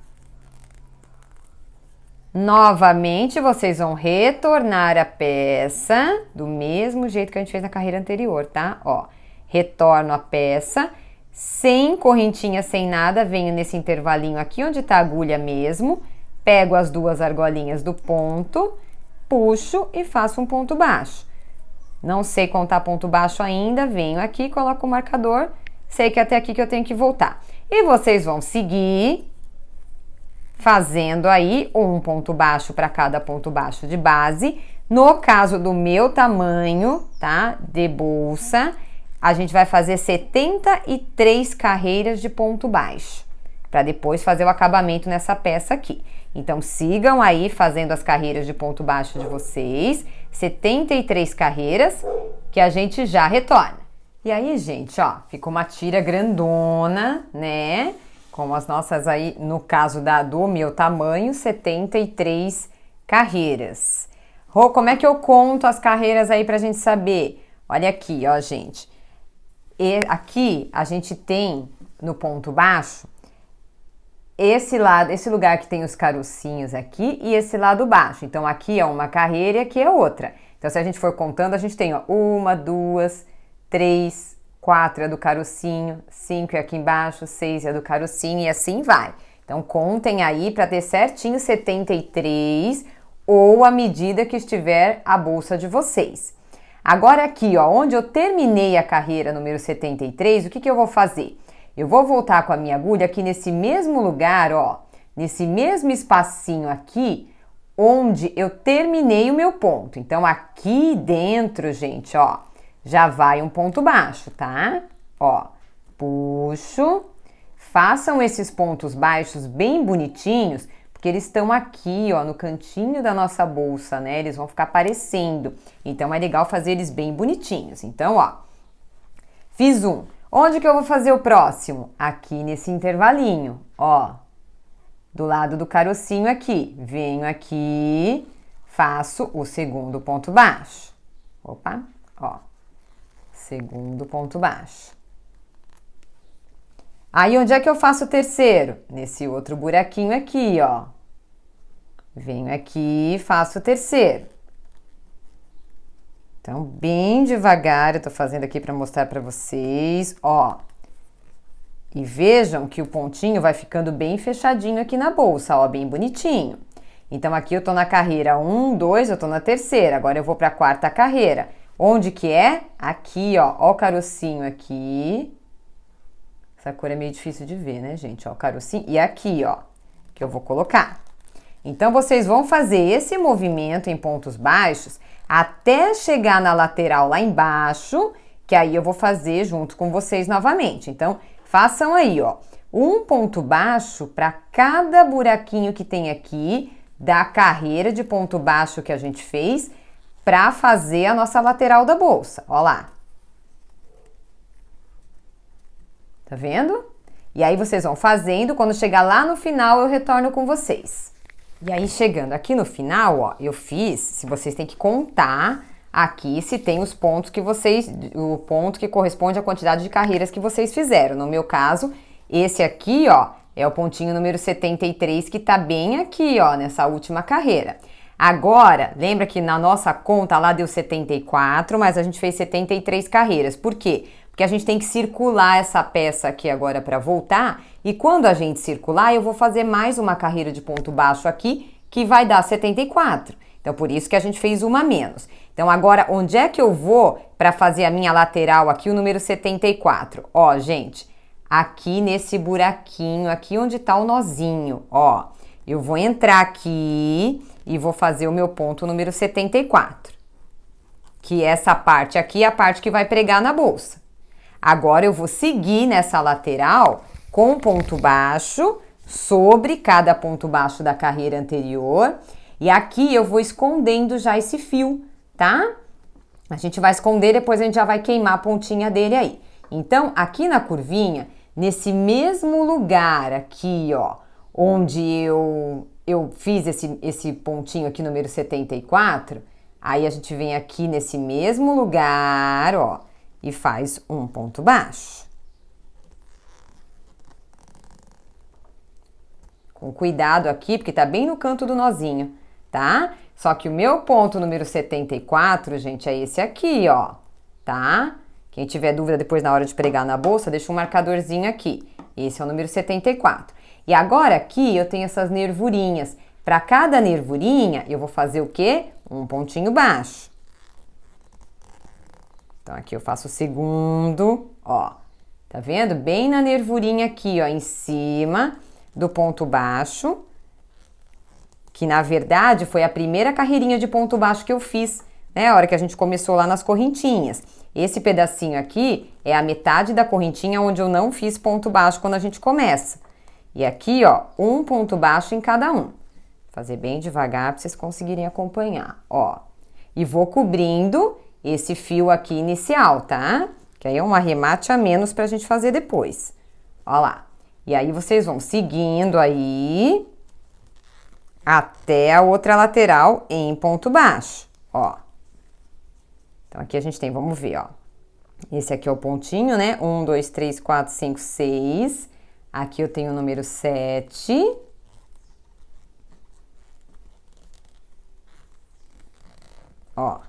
Novamente, vocês vão retornar a peça do mesmo jeito que a gente fez na carreira anterior, tá? Ó, retorno a peça, sem correntinha, sem nada, venho nesse intervalinho aqui onde tá a agulha mesmo, pego as 2 argolinhas do ponto, puxo e faço um ponto baixo. Não sei contar ponto baixo ainda, venho aqui, coloco o marcador, sei que é até aqui que eu tenho que voltar. E vocês vão seguir fazendo aí um ponto baixo para cada ponto baixo de base. No caso do meu tamanho, tá? De bolsa, a gente vai fazer 73 carreiras de ponto baixo, para depois fazer o acabamento nessa peça aqui. Então, sigam aí fazendo as carreiras de ponto baixo de vocês, 73 carreiras, que a gente já retorna. E aí, gente, ó, ficou uma tira grandona, né? Como as nossas aí, no caso do meu tamanho, 73 carreiras. Rô, como é que eu conto as carreiras aí pra gente saber? Olha aqui, ó, gente. E aqui a gente tem no ponto baixo esse lado, esse lugar que tem os carocinhos aqui e esse lado baixo. Então, aqui é uma carreira e aqui é outra. Então, se a gente for contando, a gente tem, ó, 1, 2, 3, 4 é do carocinho, 5 é aqui embaixo, 6 é do carocinho e assim vai. Então, contem aí para ter certinho 73 ou a medida que estiver a bolsa de vocês. Agora aqui, ó, onde eu terminei a carreira número 73, o que eu vou fazer? Eu vou voltar com a minha agulha aqui nesse mesmo lugar, ó, nesse mesmo espacinho aqui, onde eu terminei o meu ponto. Então, aqui dentro, gente, ó, já vai um ponto baixo, tá? Ó, puxo, façam esses pontos baixos bem bonitinhos, porque eles estão aqui, ó, no cantinho da nossa bolsa, né? Eles vão ficar aparecendo. Então, é legal fazer eles bem bonitinhos. Então, ó, fiz um. Onde que eu vou fazer o próximo? Aqui nesse intervalinho, ó. Do lado do carocinho aqui. Venho aqui, faço o segundo ponto baixo. Opa, ó. Segundo ponto baixo. Aí, onde é que eu faço o terceiro? Nesse outro buraquinho aqui, ó. Venho aqui e faço o terceiro. Então, bem devagar, eu tô fazendo aqui para mostrar para vocês, ó. E vejam que o pontinho vai ficando bem fechadinho aqui na bolsa, ó, bem bonitinho. Então, aqui eu tô na carreira 1, 2, eu tô na terceira. Agora eu vou para a quarta carreira. Onde que é? Aqui, ó o carocinho aqui. Essa cor é meio difícil de ver, né, gente? Ó, o carocinho. E aqui, ó, que eu vou colocar. Então, vocês vão fazer esse movimento em pontos baixos até chegar na lateral lá embaixo, que aí eu vou fazer junto com vocês novamente. Então, façam aí, ó, um ponto baixo para cada buraquinho que tem aqui da carreira de ponto baixo que a gente fez para fazer a nossa lateral da bolsa. Ó lá. Tá vendo? E aí vocês vão fazendo, quando chegar lá no final eu retorno com vocês. E aí chegando aqui no final, ó, eu fiz, se vocês têm que contar aqui se tem os pontos que vocês, o ponto que corresponde à quantidade de carreiras que vocês fizeram. No meu caso, esse aqui, ó, é o pontinho número 73 que tá bem aqui, ó, nessa última carreira. Agora, lembra que na nossa conta lá deu 74, mas a gente fez 73 carreiras. Por quê? Porque a gente tem que circular essa peça aqui agora para voltar, e quando a gente circular, eu vou fazer mais uma carreira de ponto baixo aqui, que vai dar 74. Então, por isso que a gente fez uma a menos. Então, agora, onde é que eu vou para fazer a minha lateral aqui, o número 74? Ó, gente, aqui nesse buraquinho, aqui onde tá o nozinho, ó. Eu vou entrar aqui e vou fazer o meu ponto número 74. Que essa parte aqui é a parte que vai pregar na bolsa. Agora eu vou seguir nessa lateral com ponto baixo sobre cada ponto baixo da carreira anterior. E aqui eu vou escondendo já esse fio, tá? A gente vai esconder, depois a gente já vai queimar a pontinha dele aí. Então, aqui na curvinha, nesse mesmo lugar aqui, ó, onde eu fiz esse pontinho aqui, número 74, aí a gente vem aqui nesse mesmo lugar, ó, e faz um ponto baixo. Com cuidado aqui, porque tá bem no canto do nozinho, tá? Só que o meu ponto número 74, gente, é esse aqui, ó, tá? Quem tiver dúvida depois na hora de pregar na bolsa, deixa um marcadorzinho aqui. Esse é o número 74. E agora aqui eu tenho essas nervurinhas. Para cada nervurinha, eu vou fazer o quê? Um pontinho baixo. Então, aqui eu faço o segundo, ó. Tá vendo? Bem na nervurinha aqui, ó, em cima do ponto baixo. Que, na verdade, foi a primeira carreirinha de ponto baixo que eu fiz, né? A hora que a gente começou lá nas correntinhas. Esse pedacinho aqui é a metade da correntinha onde eu não fiz ponto baixo quando a gente começa. E aqui, ó, um ponto baixo em cada um. Vou fazer bem devagar para vocês conseguirem acompanhar, ó. E vou cobrindo esse fio aqui inicial, tá? Que aí é um arremate a menos pra gente fazer depois. Ó lá. E aí vocês vão seguindo aí até a outra lateral em ponto baixo, ó. Então, aqui a gente tem, vamos ver, ó. Esse aqui é o pontinho, né? 1, 2, 3, 4, 5, 6. Aqui eu tenho o número 7. Ó.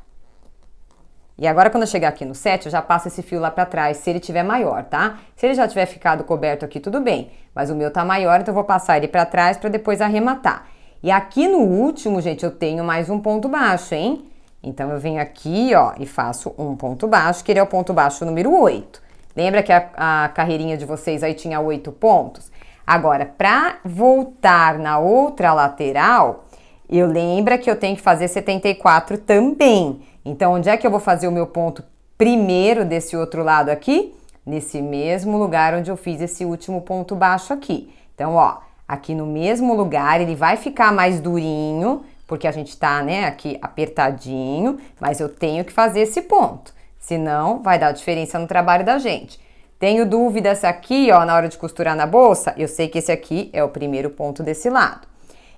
E agora quando eu chegar aqui no 7, eu já passo esse fio lá pra trás, se ele tiver maior, tá? Se ele já tiver ficado coberto aqui, tudo bem. Mas o meu tá maior, então eu vou passar ele pra trás pra depois arrematar. E aqui no último, gente, eu tenho mais um ponto baixo, hein? Então eu venho aqui, ó, e faço um ponto baixo, que ele é o ponto baixo número 8. Lembra que a carreirinha de vocês aí tinha 8 pontos? Agora, pra voltar na outra lateral, eu lembro que eu tenho que fazer 74 também. Então, onde é que eu vou fazer o meu ponto primeiro desse outro lado aqui? Nesse mesmo lugar onde eu fiz esse último ponto baixo aqui. Então, ó, aqui no mesmo lugar, ele vai ficar mais durinho, porque a gente tá, né, aqui apertadinho, mas eu tenho que fazer esse ponto, senão vai dar diferença no trabalho da gente. Tenho dúvida se aqui, ó, na hora de costurar na bolsa, eu sei que esse aqui é o primeiro ponto desse lado.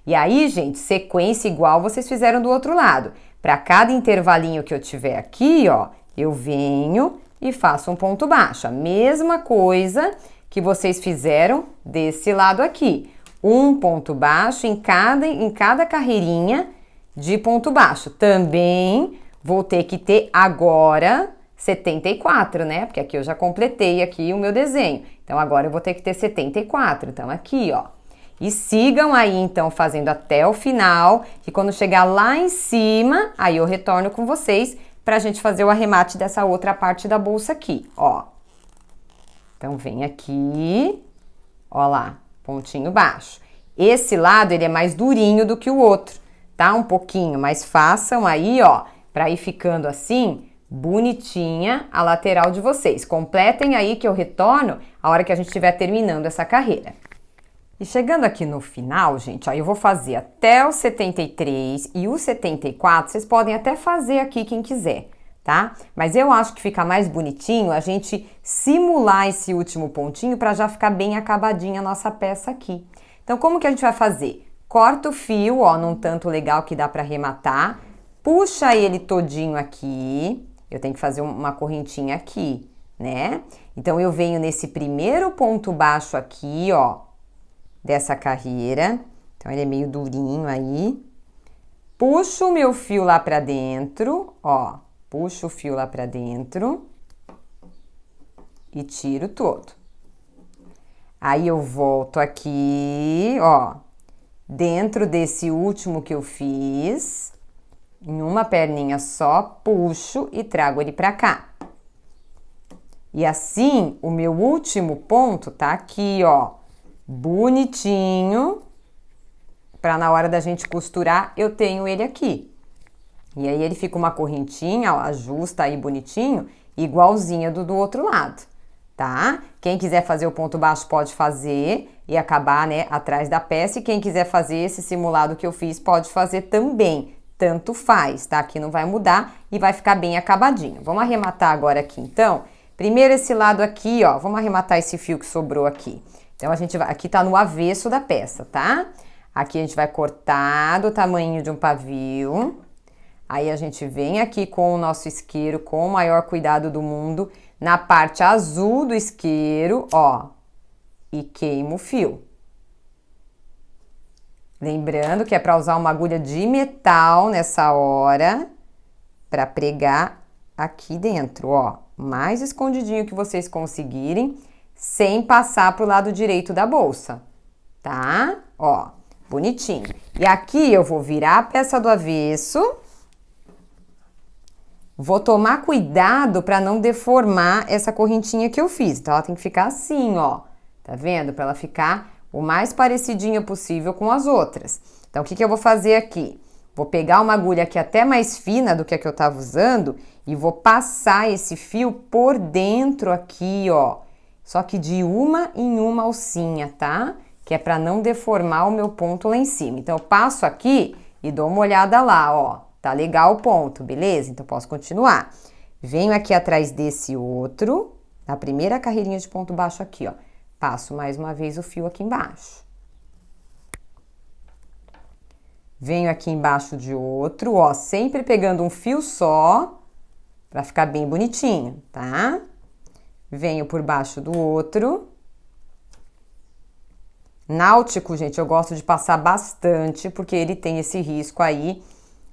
E aí, gente, sequência igual vocês fizeram do outro lado. Para cada intervalinho que eu tiver aqui, ó, eu venho e faço um ponto baixo. A mesma coisa que vocês fizeram desse lado aqui. Um ponto baixo em cada carreirinha de ponto baixo. Também vou ter que ter agora 74, né? Porque aqui eu já completei aqui o meu desenho. Então, agora eu vou ter que ter 74. Então, aqui, ó. E sigam aí, então, fazendo até o final. E quando chegar lá em cima, aí eu retorno com vocês pra gente fazer o arremate dessa outra parte da bolsa aqui, ó. Então, vem aqui, ó lá, pontinho baixo. Esse lado, ele é mais durinho do que o outro, tá? Um pouquinho, mas façam aí, ó, pra ir ficando assim, bonitinha a lateral de vocês. Completem aí que eu retorno a hora que a gente estiver terminando essa carreira. E chegando aqui no final, gente, ó, eu vou fazer até o 73 e o 74, vocês podem até fazer aqui quem quiser, tá? Mas eu acho que fica mais bonitinho a gente simular esse último pontinho para já ficar bem acabadinha a nossa peça aqui. Então, como que a gente vai fazer? Corta o fio, ó, num tanto legal que dá para arrematar, puxa ele todinho aqui, eu tenho que fazer uma correntinha aqui, né? Então, eu venho nesse primeiro ponto baixo aqui, ó, dessa carreira, então ele é meio durinho aí, puxo o meu fio lá pra dentro, ó, puxo o fio lá pra dentro e tiro todo. Aí eu volto aqui, ó, dentro desse último que eu fiz, em uma perninha só, puxo e trago ele pra cá. E assim, o meu último ponto tá aqui, ó, bonitinho, para na hora da gente costurar, eu tenho ele aqui. E aí ele fica uma correntinha, ó, ajusta aí bonitinho, igualzinha do outro lado, tá? Quem quiser fazer o ponto baixo pode fazer e acabar, né, atrás da peça. E quem quiser fazer esse simulado que eu fiz pode fazer também, tanto faz, tá? Aqui não vai mudar e vai ficar bem acabadinho. Vamos arrematar agora aqui, então. Primeiro esse lado aqui, ó, vamos arrematar esse fio que sobrou aqui. Então, a gente vai, aqui tá no avesso da peça, tá? Aqui a gente vai cortar do tamanho de um pavio. Aí a gente vem aqui com o nosso isqueiro, com o maior cuidado do mundo, na parte azul do isqueiro, ó, e queima o fio. Lembrando que é para usar uma agulha de metal nessa hora, para pregar aqui dentro, ó, mais escondidinho que vocês conseguirem, sem passar pro lado direito da bolsa, tá? Ó, bonitinho. E aqui eu vou virar a peça do avesso. Vou tomar cuidado para não deformar essa correntinha que eu fiz. Então, ela tem que ficar assim, ó. Tá vendo? Para ela ficar o mais parecidinha possível com as outras. Então, o que eu vou fazer aqui? Vou pegar uma agulha aqui até mais fina do que a que eu tava usando e vou passar esse fio por dentro aqui, ó. Só que de uma em uma alcinha, tá? Que é para não deformar o meu ponto lá em cima. Então, eu passo aqui e dou uma olhada lá, ó. Tá legal o ponto, beleza? Então, posso continuar. Venho aqui atrás desse outro, na primeira carreirinha de ponto baixo aqui, ó. Passo mais uma vez o fio aqui embaixo. Venho aqui embaixo de outro, ó, sempre pegando um fio só, pra ficar bem bonitinho, tá? Venho por baixo do outro. Náutico, gente, eu gosto de passar bastante, porque ele tem esse risco aí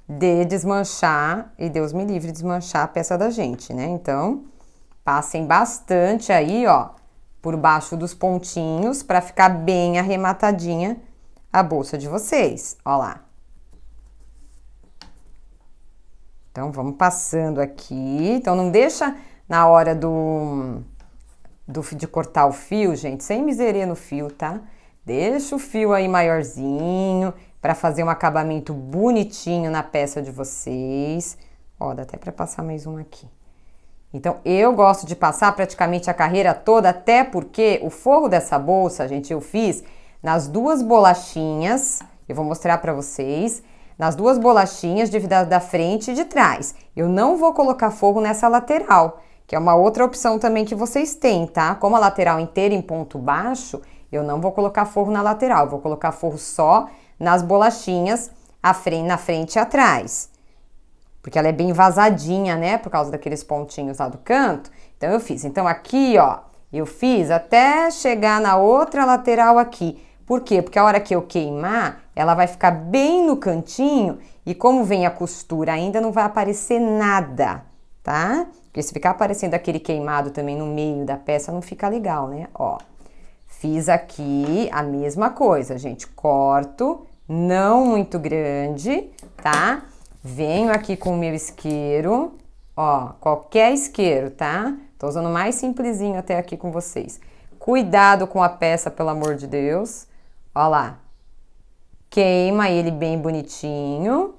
de desmanchar, e Deus me livre de desmanchar a peça da gente, né? Então, passem bastante aí, ó, por baixo dos pontinhos, para ficar bem arrematadinha a bolsa de vocês, ó lá. Então, vamos passando aqui. Então, não deixa na hora de cortar o fio, gente, sem miseria no fio, tá? Deixa o fio aí maiorzinho, para fazer um acabamento bonitinho na peça de vocês. Ó, dá até para passar mais um aqui. Então, eu gosto de passar praticamente a carreira toda, até porque o forro dessa bolsa, gente, eu fiz nas duas bolachinhas, eu vou mostrar para vocês, nas duas bolachinhas da frente e de trás. Eu não vou colocar forro nessa lateral, que é uma outra opção também que vocês têm, tá? Como a lateral inteira em ponto baixo, eu não vou colocar forro na lateral, vou colocar forro só nas bolachinhas na frente e atrás. Porque ela é bem vazadinha, né? Por causa daqueles pontinhos lá do canto. Então, eu fiz. Então, aqui, ó, eu fiz até chegar na outra lateral aqui. Por quê? Porque a hora que eu queimar, ela vai ficar bem no cantinho e como vem a costura ainda, não vai aparecer nada, tá? Porque se ficar aparecendo aquele queimado também no meio da peça, não fica legal, né? Ó. Fiz aqui a mesma coisa, gente. Corto, não muito grande, tá? Venho aqui com o meu isqueiro, ó, qualquer isqueiro, tá? Tô usando o mais simplesinho até aqui com vocês. Cuidado com a peça, pelo amor de Deus. Ó lá. Queima ele bem bonitinho.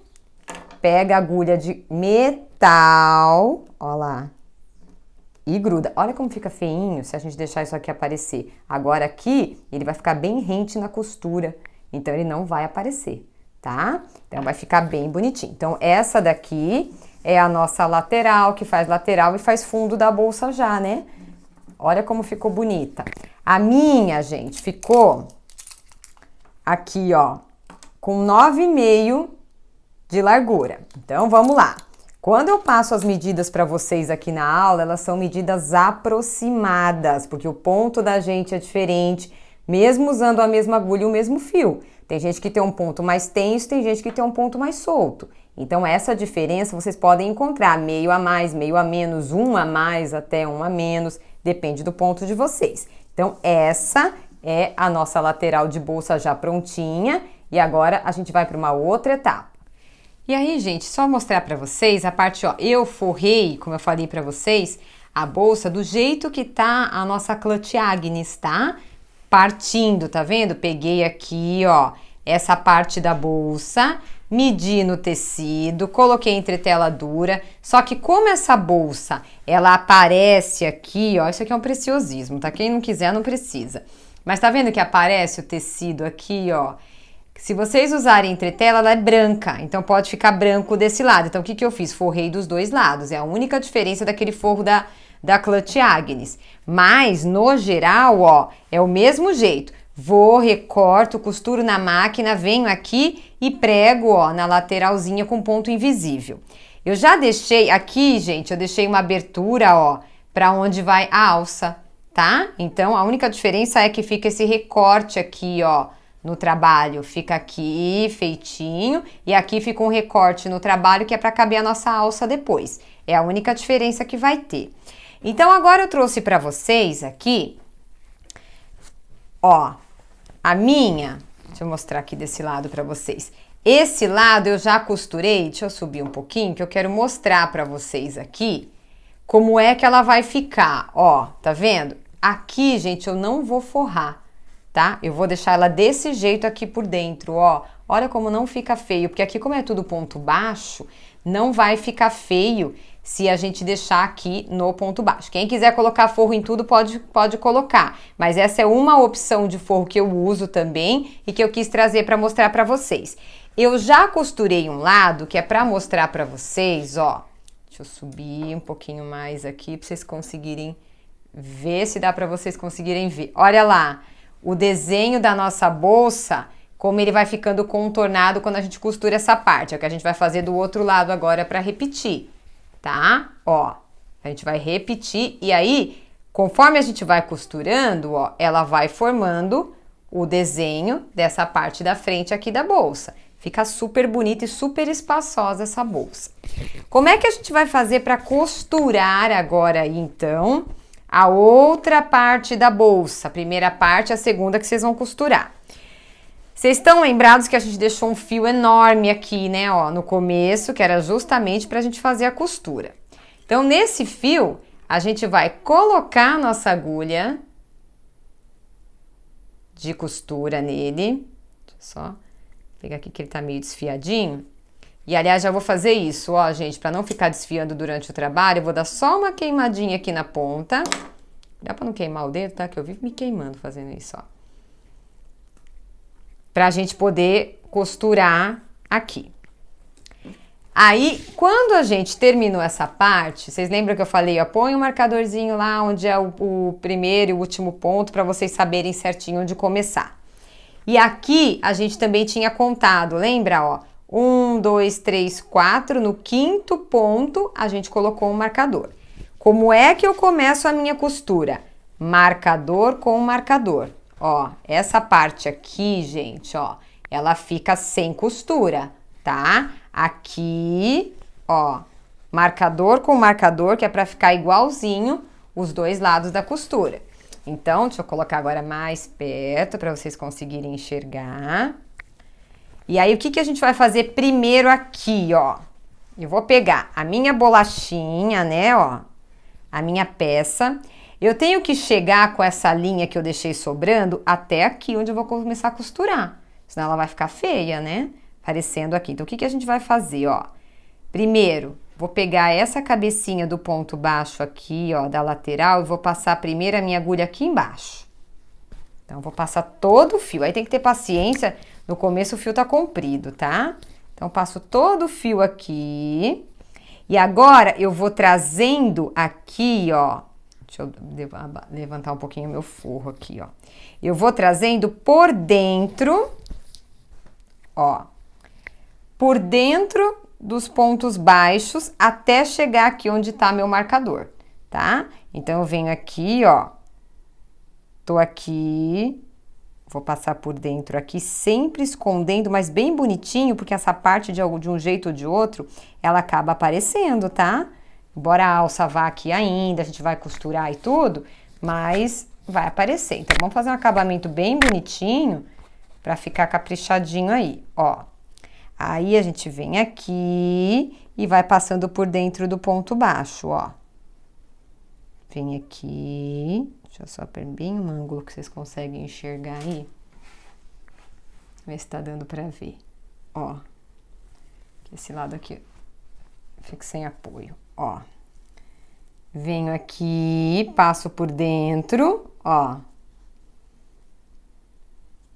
Pega a agulha de metal, ó lá. E gruda. Olha como fica feinho se a gente deixar isso aqui aparecer. Agora aqui, ele vai ficar bem rente na costura. Então, ele não vai aparecer, tá? Então, vai ficar bem bonitinho. Então, essa daqui é a nossa lateral, que faz lateral e faz fundo da bolsa já, né? Olha como ficou bonita. A minha, gente, ficou aqui, ó, com 9,5 de largura. Então, vamos lá. Quando eu passo as medidas para vocês aqui na aula, elas são medidas aproximadas, porque o ponto da gente é diferente, mesmo usando a mesma agulha e o mesmo fio. Tem gente que tem um ponto mais tenso, tem gente que tem um ponto mais solto. Então, essa diferença vocês podem encontrar meio a mais, meio a menos, um a mais até um a menos, depende do ponto de vocês. Então, essa é a nossa lateral de bolsa já prontinha e agora a gente vai para uma outra etapa. E aí, gente, só mostrar pra vocês a parte, ó, eu forrei, como eu falei pra vocês, a bolsa do jeito que tá a nossa Clutch Agnes, tá? Partindo, tá vendo? Peguei aqui, ó, essa parte da bolsa, medi no tecido, coloquei entre tela dura, só que como essa bolsa, ela aparece aqui, ó, isso aqui é um preciosismo, tá? Quem não quiser não precisa. Mas tá vendo que aparece o tecido aqui, ó? Se vocês usarem entretela, ela é branca, então pode ficar branco desse lado. Então, o que que eu fiz? Forrei dos dois lados, é a única diferença daquele forro da Clutch Agnes. Mas, no geral, ó, é o mesmo jeito. Vou, recorto, costuro na máquina, venho aqui e prego, ó, na lateralzinha com ponto invisível. Eu já deixei aqui, gente, eu deixei uma abertura, ó, para onde vai a alça, tá? Então, a única diferença é que fica esse recorte aqui, ó, no trabalho, fica aqui feitinho e aqui fica um recorte no trabalho que é para caber a nossa alça depois. É a única diferença que vai ter. Então, agora eu trouxe para vocês aqui, ó, a minha, deixa eu mostrar aqui desse lado para vocês. Esse lado eu já costurei, deixa eu subir um pouquinho, que eu quero mostrar para vocês aqui como é que ela vai ficar, ó, tá vendo? Aqui, gente, eu não vou forrar. Tá? Eu vou deixar ela desse jeito aqui por dentro, ó. Olha como não fica feio, porque aqui como é tudo ponto baixo, não vai ficar feio se a gente deixar aqui no ponto baixo. Quem quiser colocar forro em tudo pode colocar, mas essa é uma opção de forro que eu uso também e que eu quis trazer para mostrar para vocês. Eu já costurei um lado que é para mostrar para vocês, ó. Deixa eu subir um pouquinho mais aqui para vocês conseguirem ver, se dá para vocês conseguirem ver. Olha lá. O desenho da nossa bolsa, como ele vai ficando contornado quando a gente costura essa parte. É o que a gente vai fazer do outro lado agora para repetir, tá? Ó, a gente vai repetir e aí, conforme a gente vai costurando, ó, ela vai formando o desenho dessa parte da frente aqui da bolsa. Fica super bonita e super espaçosa essa bolsa. Como é que a gente vai fazer para costurar agora aí, então, a outra parte da bolsa? A primeira parte e a segunda que vocês vão costurar. Vocês estão lembrados que a gente deixou um fio enorme aqui, né, ó, no começo, que era justamente para a gente fazer a costura. Então, nesse fio, a gente vai colocar a nossa agulha de costura nele. Deixa eu só pegar aqui que ele tá meio desfiadinho. E, aliás, já vou fazer isso, ó, gente, para não ficar desfiando durante o trabalho, eu vou dar só uma queimadinha aqui na ponta. Dá para não queimar o dedo, tá? Que eu vivo me queimando fazendo isso, ó. Pra gente poder costurar aqui. Aí, quando a gente terminou essa parte, vocês lembram que eu falei, ó, põe um marcadorzinho lá onde é o primeiro e o último ponto para vocês saberem certinho onde começar. E aqui a gente também tinha contado, lembra, ó? 1, 2, 3, 4, no quinto ponto a gente colocou um marcador. Como é que eu começo a minha costura? Marcador com marcador. Ó, essa parte aqui, gente, ó, ela fica sem costura, tá? Aqui, ó, marcador com marcador, que é para ficar igualzinho os dois lados da costura. Então, deixa eu colocar agora mais perto para vocês conseguirem enxergar. E aí, o que a gente vai fazer primeiro aqui, ó? Eu vou pegar a minha bolachinha, né, ó, a minha peça. Eu tenho que chegar com essa linha que eu deixei sobrando até aqui, onde eu vou começar a costurar. Senão ela vai ficar feia, né? Aparecendo aqui. Então, o que a gente vai fazer, ó? Primeiro, vou pegar essa cabecinha do ponto baixo aqui, ó, da lateral, e vou passar primeiro a minha agulha aqui embaixo. Então, vou passar todo o fio. Aí tem que ter paciência, no começo o fio tá comprido, tá? Então, passo todo o fio aqui. E agora, eu vou trazendo aqui, ó, deixa eu levantar um pouquinho o meu forro aqui, ó. Eu vou trazendo por dentro, ó, por dentro dos pontos baixos até chegar aqui onde tá meu marcador, tá? Então, eu venho aqui, ó, tô aqui, vou passar por dentro aqui, sempre escondendo, mas bem bonitinho, porque essa parte de um jeito ou de outro, ela acaba aparecendo, tá? Embora a alça vá aqui ainda, a gente vai costurar e tudo, mas vai aparecer. Então, vamos fazer um acabamento bem bonitinho pra ficar caprichadinho aí, ó. Aí, a gente vem aqui e vai passando por dentro do ponto baixo, ó. Vem aqui, deixa eu só pôr bem um ângulo que vocês conseguem enxergar aí. Ver se tá dando pra ver, ó. Esse lado aqui fica sem apoio, ó. Venho aqui, passo por dentro, ó,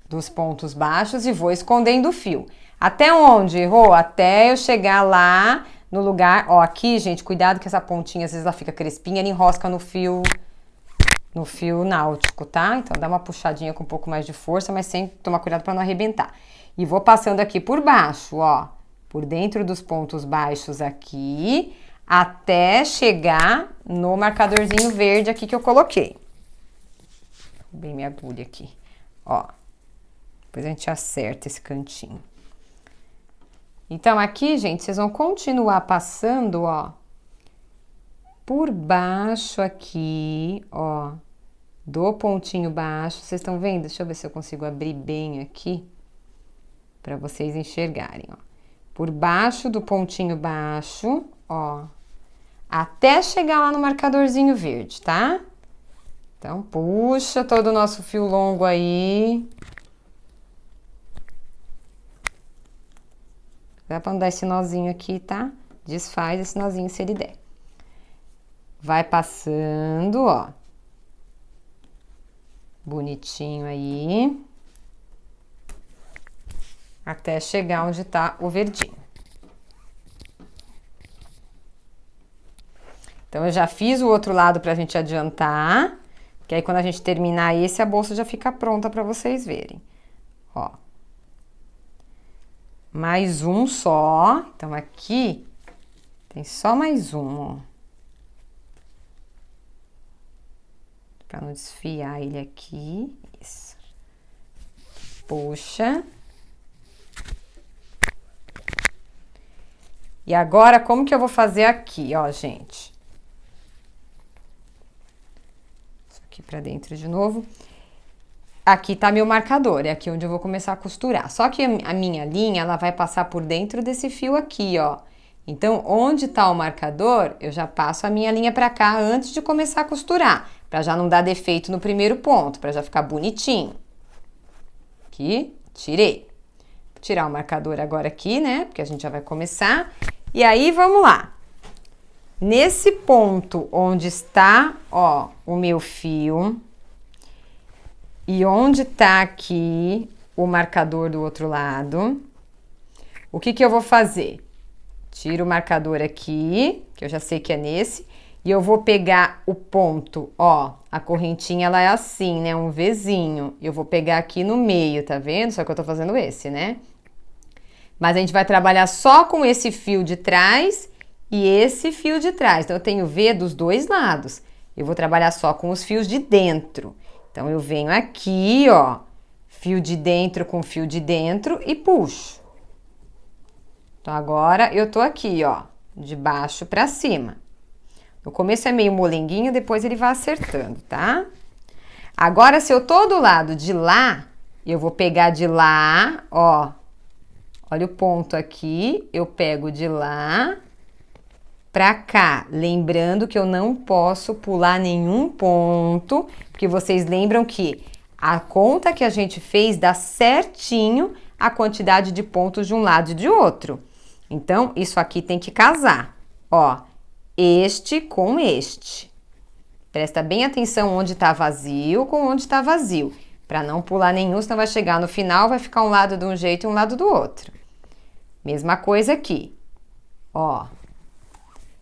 dos pontos baixos e vou escondendo o fio. Até onde, Rô? Até eu chegar lá no lugar, ó, aqui, gente, cuidado que essa pontinha, às vezes ela fica crespinha, ela enrosca no fio náutico, tá? Então, dá uma puxadinha com um pouco mais de força, mas sem tomar cuidado para não arrebentar. E vou passando aqui por baixo, ó, por dentro dos pontos baixos aqui, até chegar no marcadorzinho verde aqui que eu coloquei. Bem minha agulha aqui, ó. Depois a gente acerta esse cantinho. Então, aqui, gente, vocês vão continuar passando, ó, por baixo aqui, ó, do pontinho baixo. Vocês estão vendo? Deixa eu ver se eu consigo abrir bem aqui, para vocês enxergarem, ó. Por baixo do pontinho baixo, ó, até chegar lá no marcadorzinho verde, tá? Então, puxa todo o nosso fio longo aí. Dá pra não dar esse nozinho aqui, tá? Desfaz esse nozinho se ele der. Vai passando, ó. Bonitinho aí. Até chegar onde tá o verdinho. Então, eu já fiz o outro lado pra gente adiantar. Que aí, quando a gente terminar esse, a bolsa já fica pronta pra vocês verem. Ó. Mais um só. Então, aqui tem só mais um, ó. Pra não desfiar ele aqui. Isso. Puxa. E agora, como que eu vou fazer aqui, ó, gente? Isso aqui pra dentro de novo. Aqui tá meu marcador, é aqui onde eu vou começar a costurar. Só que a minha linha, ela vai passar por dentro desse fio aqui, ó. Então, onde tá o marcador, eu já passo a minha linha pra cá antes de começar a costurar. Pra já não dar defeito no primeiro ponto, pra já ficar bonitinho. Aqui, tirei. Vou tirar o marcador agora aqui, né? Porque a gente já vai começar. E aí, vamos lá. Nesse ponto onde está, ó, o meu fio... E onde tá aqui o marcador do outro lado, o que que eu vou fazer? Tiro o marcador aqui, que eu já sei que é nesse, e eu vou pegar o ponto, ó, a correntinha ela é assim, né, um Vzinho. Eu vou pegar aqui no meio, tá vendo? Só que eu tô fazendo esse, né? Mas a gente vai trabalhar só com esse fio de trás e esse fio de trás. Então, eu tenho V dos dois lados. Eu vou trabalhar só com os fios de dentro. Então, eu venho aqui, ó, fio de dentro com fio de dentro e puxo. Então, agora eu tô aqui, ó, de baixo pra cima. No começo é meio molenguinho, depois ele vai acertando, tá? Agora, se eu tô do lado de lá, eu vou pegar de lá, ó, olha o ponto aqui, eu pego de lá pra cá, lembrando que eu não posso pular nenhum ponto, porque vocês lembram que a conta que a gente fez dá certinho a quantidade de pontos de um lado e de outro. Então, isso aqui tem que casar, ó, este com este. Presta bem atenção onde tá vazio com onde tá vazio, pra não pular nenhum, senão vai chegar no final, vai ficar um lado de um jeito e um lado do outro. Mesma coisa aqui, ó.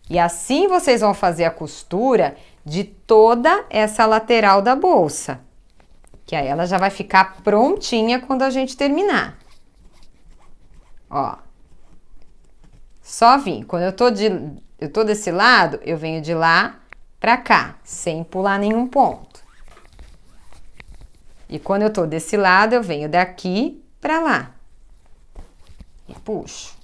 E assim vocês vão fazer a costura de toda essa lateral da bolsa. Que aí ela já vai ficar prontinha quando a gente terminar. Ó. Só vim. Quando eu tô desse lado, eu venho de lá pra cá, sem pular nenhum ponto. E quando eu tô desse lado, eu venho daqui pra lá. E puxo.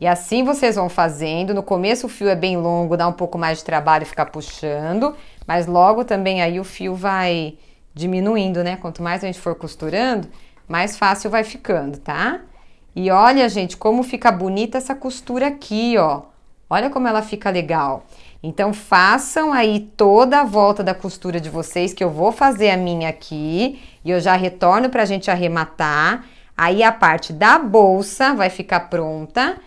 E assim vocês vão fazendo. No começo o fio é bem longo, dá um pouco mais de trabalho ficar puxando, mas logo também aí o fio vai diminuindo, né? Quanto mais a gente for costurando, mais fácil vai ficando, tá? E olha, gente, como fica bonita essa costura aqui, ó. Olha como ela fica legal. Então, façam aí toda a volta da costura de vocês, que eu vou fazer a minha aqui, e eu já retorno pra gente arrematar. Aí a parte da bolsa vai ficar pronta.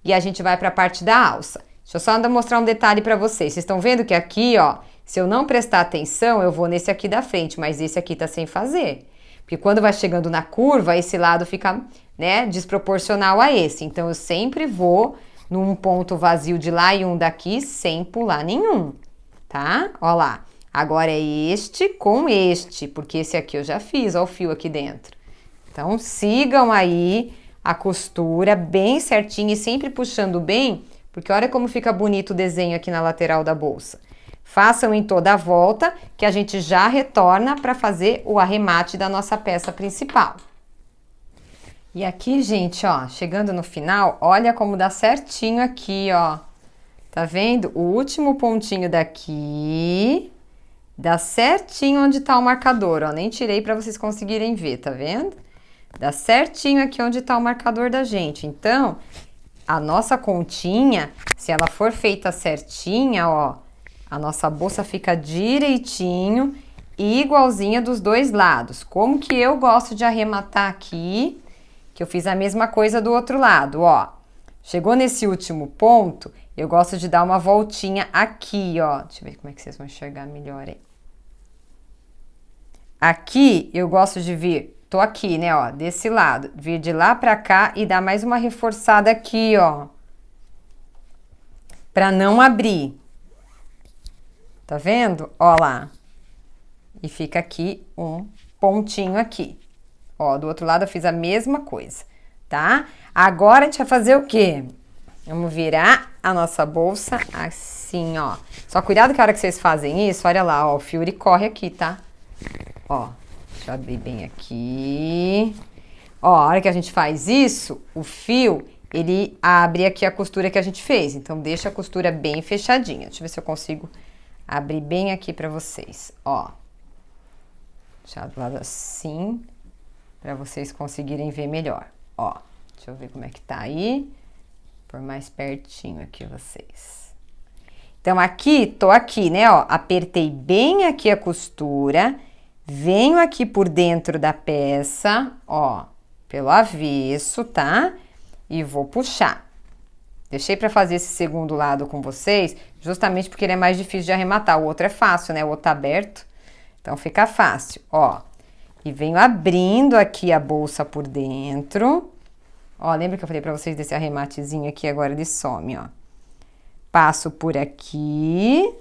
E a gente vai para a parte da alça. Deixa eu só ainda mostrar um detalhe para vocês. Vocês estão vendo que aqui, ó, se eu não prestar atenção, eu vou nesse aqui da frente, mas esse aqui tá sem fazer. Porque quando vai chegando na curva, esse lado fica, né, desproporcional a esse. Então, eu sempre vou num ponto vazio de lá e um daqui sem pular nenhum, tá? Ó lá. Agora é este com este, porque esse aqui eu já fiz, ó o fio aqui dentro. Então, sigam aí a costura bem certinha e sempre puxando bem, porque olha como fica bonito o desenho aqui na lateral da bolsa. Façam em toda a volta, que a gente já retorna para fazer o arremate da nossa peça principal. E aqui, gente, ó, chegando no final, olha como dá certinho aqui, ó. Tá vendo? O último pontinho daqui dá certinho onde tá o marcador, ó. Nem tirei para vocês conseguirem ver, tá vendo? Dá certinho aqui onde tá o marcador da gente. Então, a nossa continha, se ela for feita certinha, ó, a nossa bolsa fica direitinho e igualzinha dos dois lados. Como que eu gosto de arrematar aqui, que eu fiz a mesma coisa do outro lado, ó. Chegou nesse último ponto, eu gosto de dar uma voltinha aqui, ó. Deixa eu ver como é que vocês vão enxergar melhor aí. Aqui, eu gosto de vir... Tô aqui, né, ó, desse lado, vir de lá pra cá e dar mais uma reforçada aqui, ó. Pra não abrir. Tá vendo? Ó lá. E fica aqui um pontinho aqui. Ó, do outro lado eu fiz a mesma coisa, tá? Agora a gente vai fazer o quê? Vamos virar a nossa bolsa assim, ó. Só cuidado que a hora que vocês fazem isso, olha lá, ó, o fio ele corre aqui, tá? Ó. Deixa eu abrir bem aqui. Ó, a hora que a gente faz isso, o fio, ele abre aqui a costura que a gente fez. Então, deixa a costura bem fechadinha. Deixa eu ver se eu consigo abrir bem aqui pra vocês. Ó, deixar do lado assim, pra vocês conseguirem ver melhor. Ó, deixa eu ver como é que tá aí. Por mais pertinho aqui vocês. Então, tô aqui, né, ó. Apertei bem aqui a costura. Venho aqui por dentro da peça, ó, pelo avesso, tá? E vou puxar. Deixei pra fazer esse segundo lado com vocês, justamente porque ele é mais difícil de arrematar. O outro é fácil, né? O outro tá aberto, então fica fácil, ó. E venho abrindo aqui a bolsa por dentro. Ó, lembra que eu falei pra vocês desse arrematezinho aqui? Agora ele some, ó. Passo por aqui.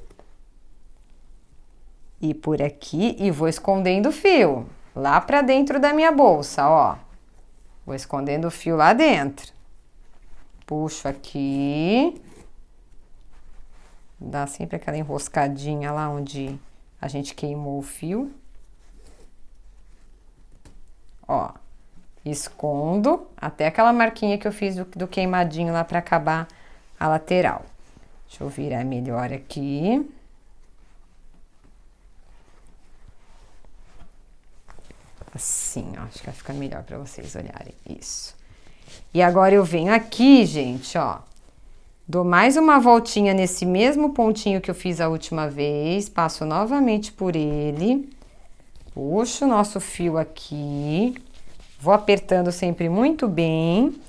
E por aqui. E vou escondendo o fio. Lá pra dentro da minha bolsa, ó. Vou escondendo o fio lá dentro. Puxo aqui. Dá sempre aquela enroscadinha lá onde a gente queimou o fio. Ó. Escondo até aquela marquinha que eu fiz do queimadinho lá pra acabar a lateral. Deixa eu virar melhor aqui. Assim, ó, acho que vai ficar melhor pra vocês olharem. Isso. E agora eu venho aqui, gente, ó. Dou mais uma voltinha nesse mesmo pontinho que eu fiz a última vez. Passo novamente por ele. Puxo o nosso fio aqui. Vou apertando sempre muito bem.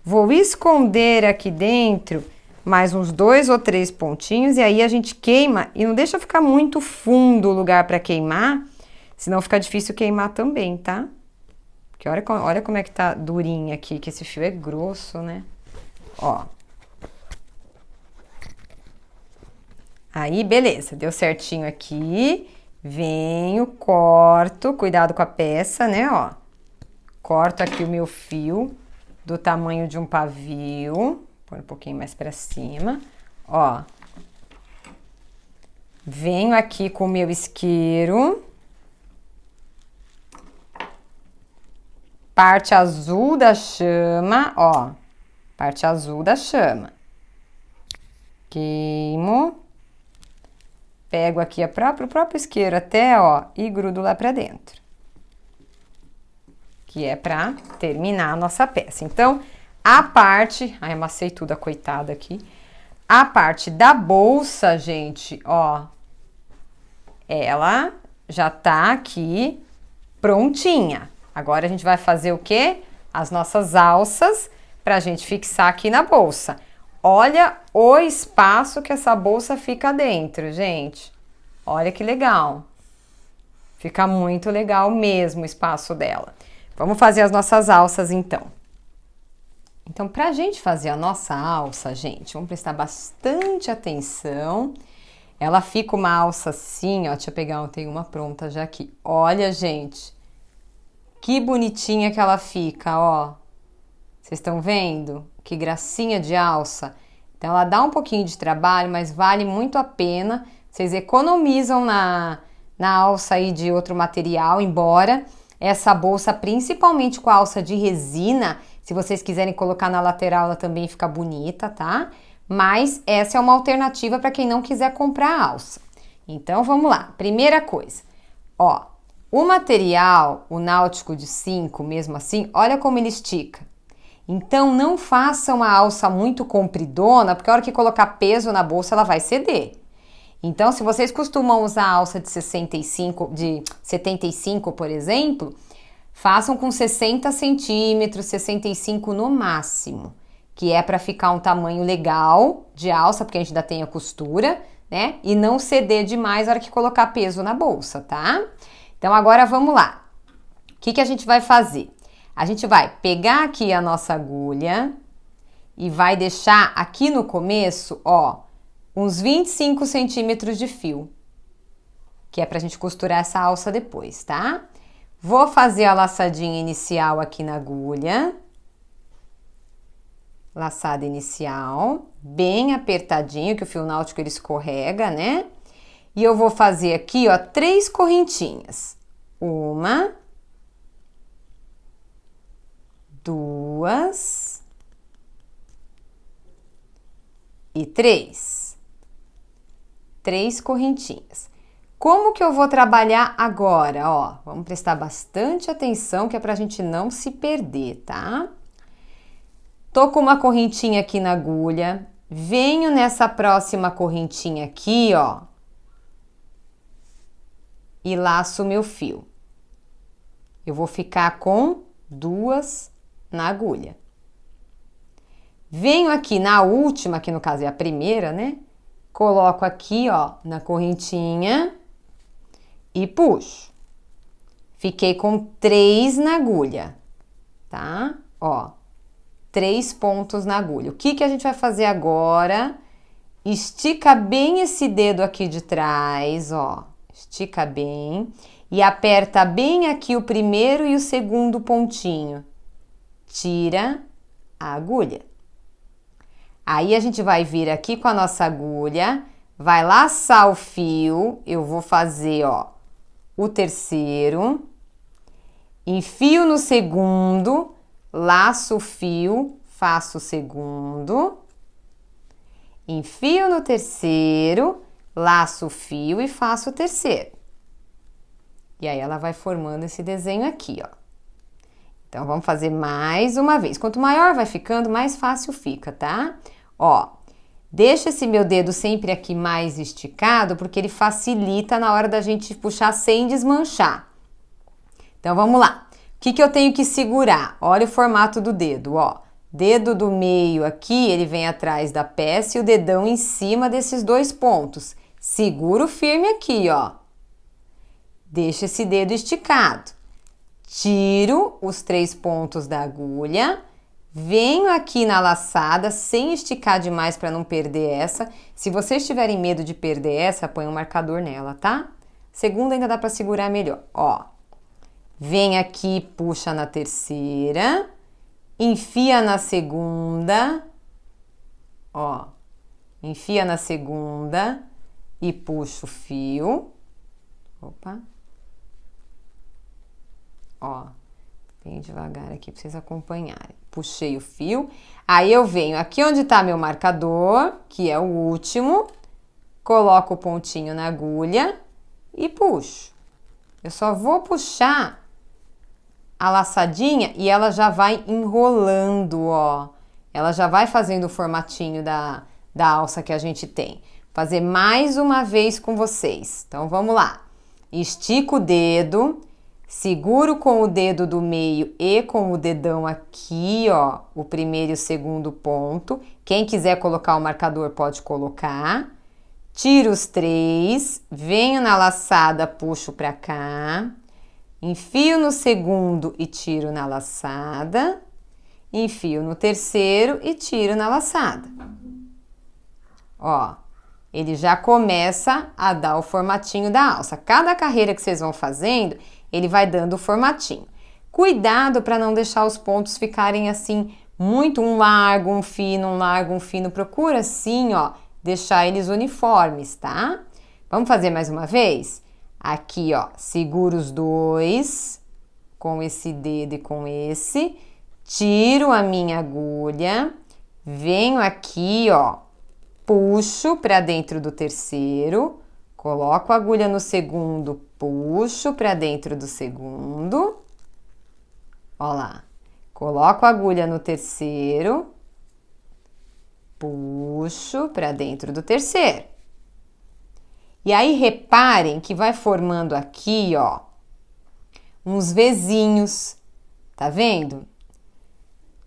Vou esconder aqui dentro mais uns 2 ou 3 pontinhos. E aí a gente queima. E não deixa ficar muito fundo o lugar pra queimar. Senão fica difícil queimar também, tá? Porque olha como é que tá durinho aqui, que esse fio é grosso, né? Ó. Aí, beleza, deu certinho aqui. Venho, corto, cuidado com a peça, né, ó. Corto aqui o meu fio do tamanho de um pavio. Põe um pouquinho mais pra cima, ó. Venho aqui com o meu isqueiro. Parte azul da chama, ó. Parte azul da chama. Queimo. Pego aqui o próprio isqueiro até, ó, e grudo lá pra dentro. Que é pra terminar a nossa peça. Então, a parte... Ai, amassei tudo, a coitada aqui. A parte da bolsa, gente, ó. Ela já tá aqui prontinha. Agora a gente vai fazer o quê? As nossas alças pra gente fixar aqui na bolsa. Olha o espaço que essa bolsa fica dentro, gente. Olha que legal. Fica muito legal mesmo o espaço dela. Vamos fazer as nossas alças, então. Então, pra gente fazer a nossa alça, gente, vamos prestar bastante atenção. Ela fica uma alça assim, ó. Deixa eu pegar, eu tenho uma pronta já aqui. Olha, gente, que bonitinha que ela fica, ó. Vocês estão vendo? Que gracinha de alça. Então, ela dá um pouquinho de trabalho, mas vale muito a pena. Vocês economizam na alça aí de outro material, embora essa bolsa, principalmente com a alça de resina, se vocês quiserem colocar na lateral, ela também fica bonita, tá? Mas essa é uma alternativa para quem não quiser comprar a alça. Então, vamos lá. Primeira coisa, ó, o material, o náutico de 5, mesmo assim, olha como ele estica. Então, não faça uma alça muito compridona, porque a hora que colocar peso na bolsa, ela vai ceder. Então, se vocês costumam usar a alça de 75, por exemplo, façam com 60 centímetros, 65 no máximo, que é para ficar um tamanho legal de alça, porque a gente ainda tem a costura, né? E não ceder demais na hora que colocar peso na bolsa, tá? Então, agora vamos lá. O que a gente vai fazer? A gente vai pegar aqui a nossa agulha e vai deixar aqui no começo, ó, uns 25 centímetros de fio, que é pra gente costurar essa alça depois, tá? Vou fazer a laçadinha inicial aqui na agulha. Laçada inicial, bem apertadinho, que o fio náutico ele escorrega, né? E eu vou fazer aqui, ó, 3 correntinhas. Uma... 2 e 3. 3 correntinhas. Como que eu vou trabalhar agora? Ó, vamos prestar bastante atenção que é pra gente não se perder, tá? Tô com uma correntinha aqui na agulha, venho nessa próxima correntinha aqui, ó, e laço meu fio. Eu vou ficar com 2 na agulha. Venho aqui na última, que no caso é a primeira, né? Coloco aqui, ó, na correntinha e puxo. Fiquei com 3 na agulha, tá? Ó, 3 pontos na agulha. O que que a gente vai fazer agora? Estica bem esse dedo aqui de trás, ó. Estica bem e aperta bem aqui o primeiro e o segundo pontinho. Tira a agulha. Aí a gente vai vir aqui com a nossa agulha, vai laçar o fio, eu vou fazer, ó, o terceiro, enfio no segundo, laço o fio, faço o segundo, enfio no terceiro, laço o fio e faço o terceiro. E aí ela vai formando esse desenho aqui, ó. Então, vamos fazer mais uma vez. Quanto maior vai ficando, mais fácil fica, tá? Ó, deixa esse meu dedo sempre aqui mais esticado, porque ele facilita na hora da gente puxar sem desmanchar. Então, vamos lá. O que que eu tenho que segurar? Olha o formato do dedo, ó. Dedo do meio aqui, ele vem atrás da peça e o dedão em cima desses 2 pontos. Seguro firme aqui, ó. Deixa esse dedo esticado. Tiro os 3 pontos da agulha, venho aqui na laçada, sem esticar demais para não perder essa. Se vocês tiverem medo de perder essa, põe um marcador nela, tá? Segunda ainda dá para segurar melhor, ó. Vem aqui, puxa na terceira, enfia na segunda, ó. Enfia na segunda e puxa o fio. Opa. Ó, bem devagar aqui para vocês acompanharem. Puxei o fio, aí eu venho aqui onde tá meu marcador, que é o último, coloco o pontinho na agulha e puxo. Eu só vou puxar a laçadinha e ela já vai enrolando, ó. Ela já vai fazendo o formatinho da alça que a gente tem. Fazer mais uma vez com vocês. Então, vamos lá. Estico o dedo. Seguro com o dedo do meio e com o dedão aqui, ó, o primeiro e o segundo ponto. Quem quiser colocar o marcador pode colocar. Tiro os 3, venho na laçada, puxo pra cá. Enfio no segundo e tiro na laçada. Enfio no terceiro e tiro na laçada. Ó, ele já começa a dar o formatinho da alça. Cada carreira que vocês vão fazendo, ele vai dando o formatinho. Cuidado para não deixar os pontos ficarem assim, muito um largo, um fino, um largo, um fino. Procura assim, ó, deixar eles uniformes, tá? Vamos fazer mais uma vez? Aqui, ó, seguro os 2, com esse dedo e com esse. Tiro a minha agulha, venho aqui, ó, puxo para dentro do terceiro, coloco a agulha no segundo, puxo para dentro do segundo. Ó lá. Coloco a agulha no terceiro, puxo para dentro do terceiro. E aí reparem que vai formando aqui, ó, uns Vzinhos. Tá vendo?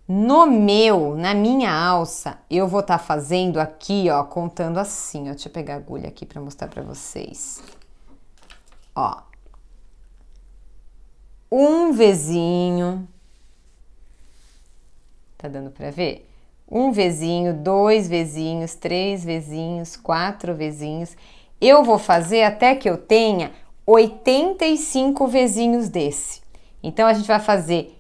Na minha alça, eu vou estar fazendo aqui, ó, contando assim, ó. Deixa eu pegar a agulha aqui para mostrar para vocês. Ó. Um Vzinho. Tá dando para ver? Um Vzinho, 2 Vzinhos, 3 Vzinhos, 4 Vzinhos. Eu vou fazer até que eu tenha 85 Vzinhos desse. Então, a gente vai fazer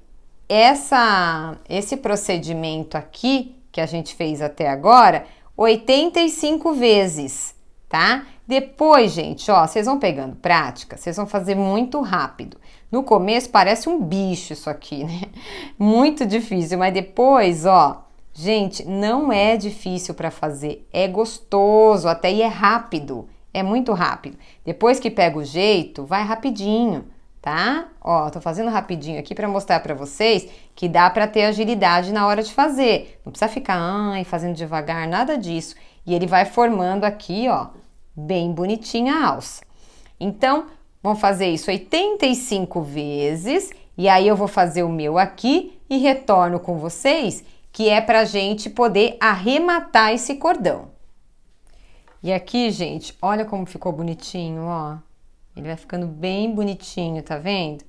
esse procedimento aqui, que a gente fez até agora, 85 vezes, tá? Depois, gente, ó, vocês vão pegando prática, vocês vão fazer muito rápido. No começo parece um bicho isso aqui, né? Muito difícil, mas depois, ó, gente, não é difícil para fazer, é gostoso, até e é rápido, é muito rápido. Depois que pega o jeito, vai rapidinho, tá? Ó, tô fazendo rapidinho aqui para mostrar para vocês que dá para ter agilidade na hora de fazer. Não precisa ficar, fazendo devagar, nada disso. E ele vai formando aqui, ó, bem bonitinha a alça. Então, vamos fazer isso 85 vezes e aí eu vou fazer o meu aqui e retorno com vocês, que é pra gente poder arrematar esse cordão. E aqui, gente, olha como ficou bonitinho, ó. Ele vai ficando bem bonitinho, tá vendo?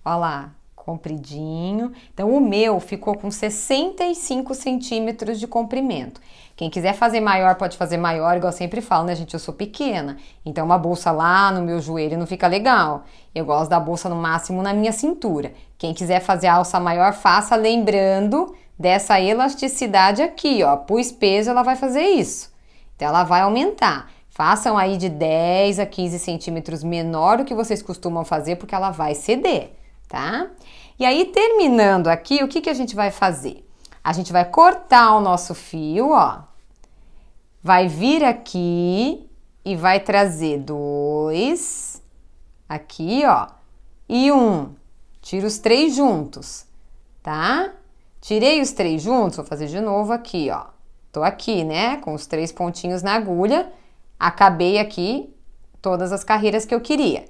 Ó lá, compridinho. Então, o meu ficou com 65 centímetros de comprimento. Quem quiser fazer maior, pode fazer maior, igual eu sempre falo, né, gente? Eu sou pequena, então uma bolsa lá no meu joelho não fica legal. Eu gosto da bolsa no máximo na minha cintura. Quem quiser fazer a alça maior, faça lembrando dessa elasticidade aqui, ó. Pus peso, ela vai fazer isso. Então, ela vai aumentar. Façam aí de 10 a 15 centímetros menor do que vocês costumam fazer, porque ela vai ceder, tá? E aí, terminando aqui, o que a gente vai fazer? A gente vai cortar o nosso fio, ó. Vai vir aqui e vai trazer 2, aqui, ó, e 1. Tira os 3 juntos, tá? Tirei os 3 juntos, vou fazer de novo aqui, ó. Tô aqui, né, com os 3 pontinhos na agulha. Acabei aqui todas as carreiras que eu queria.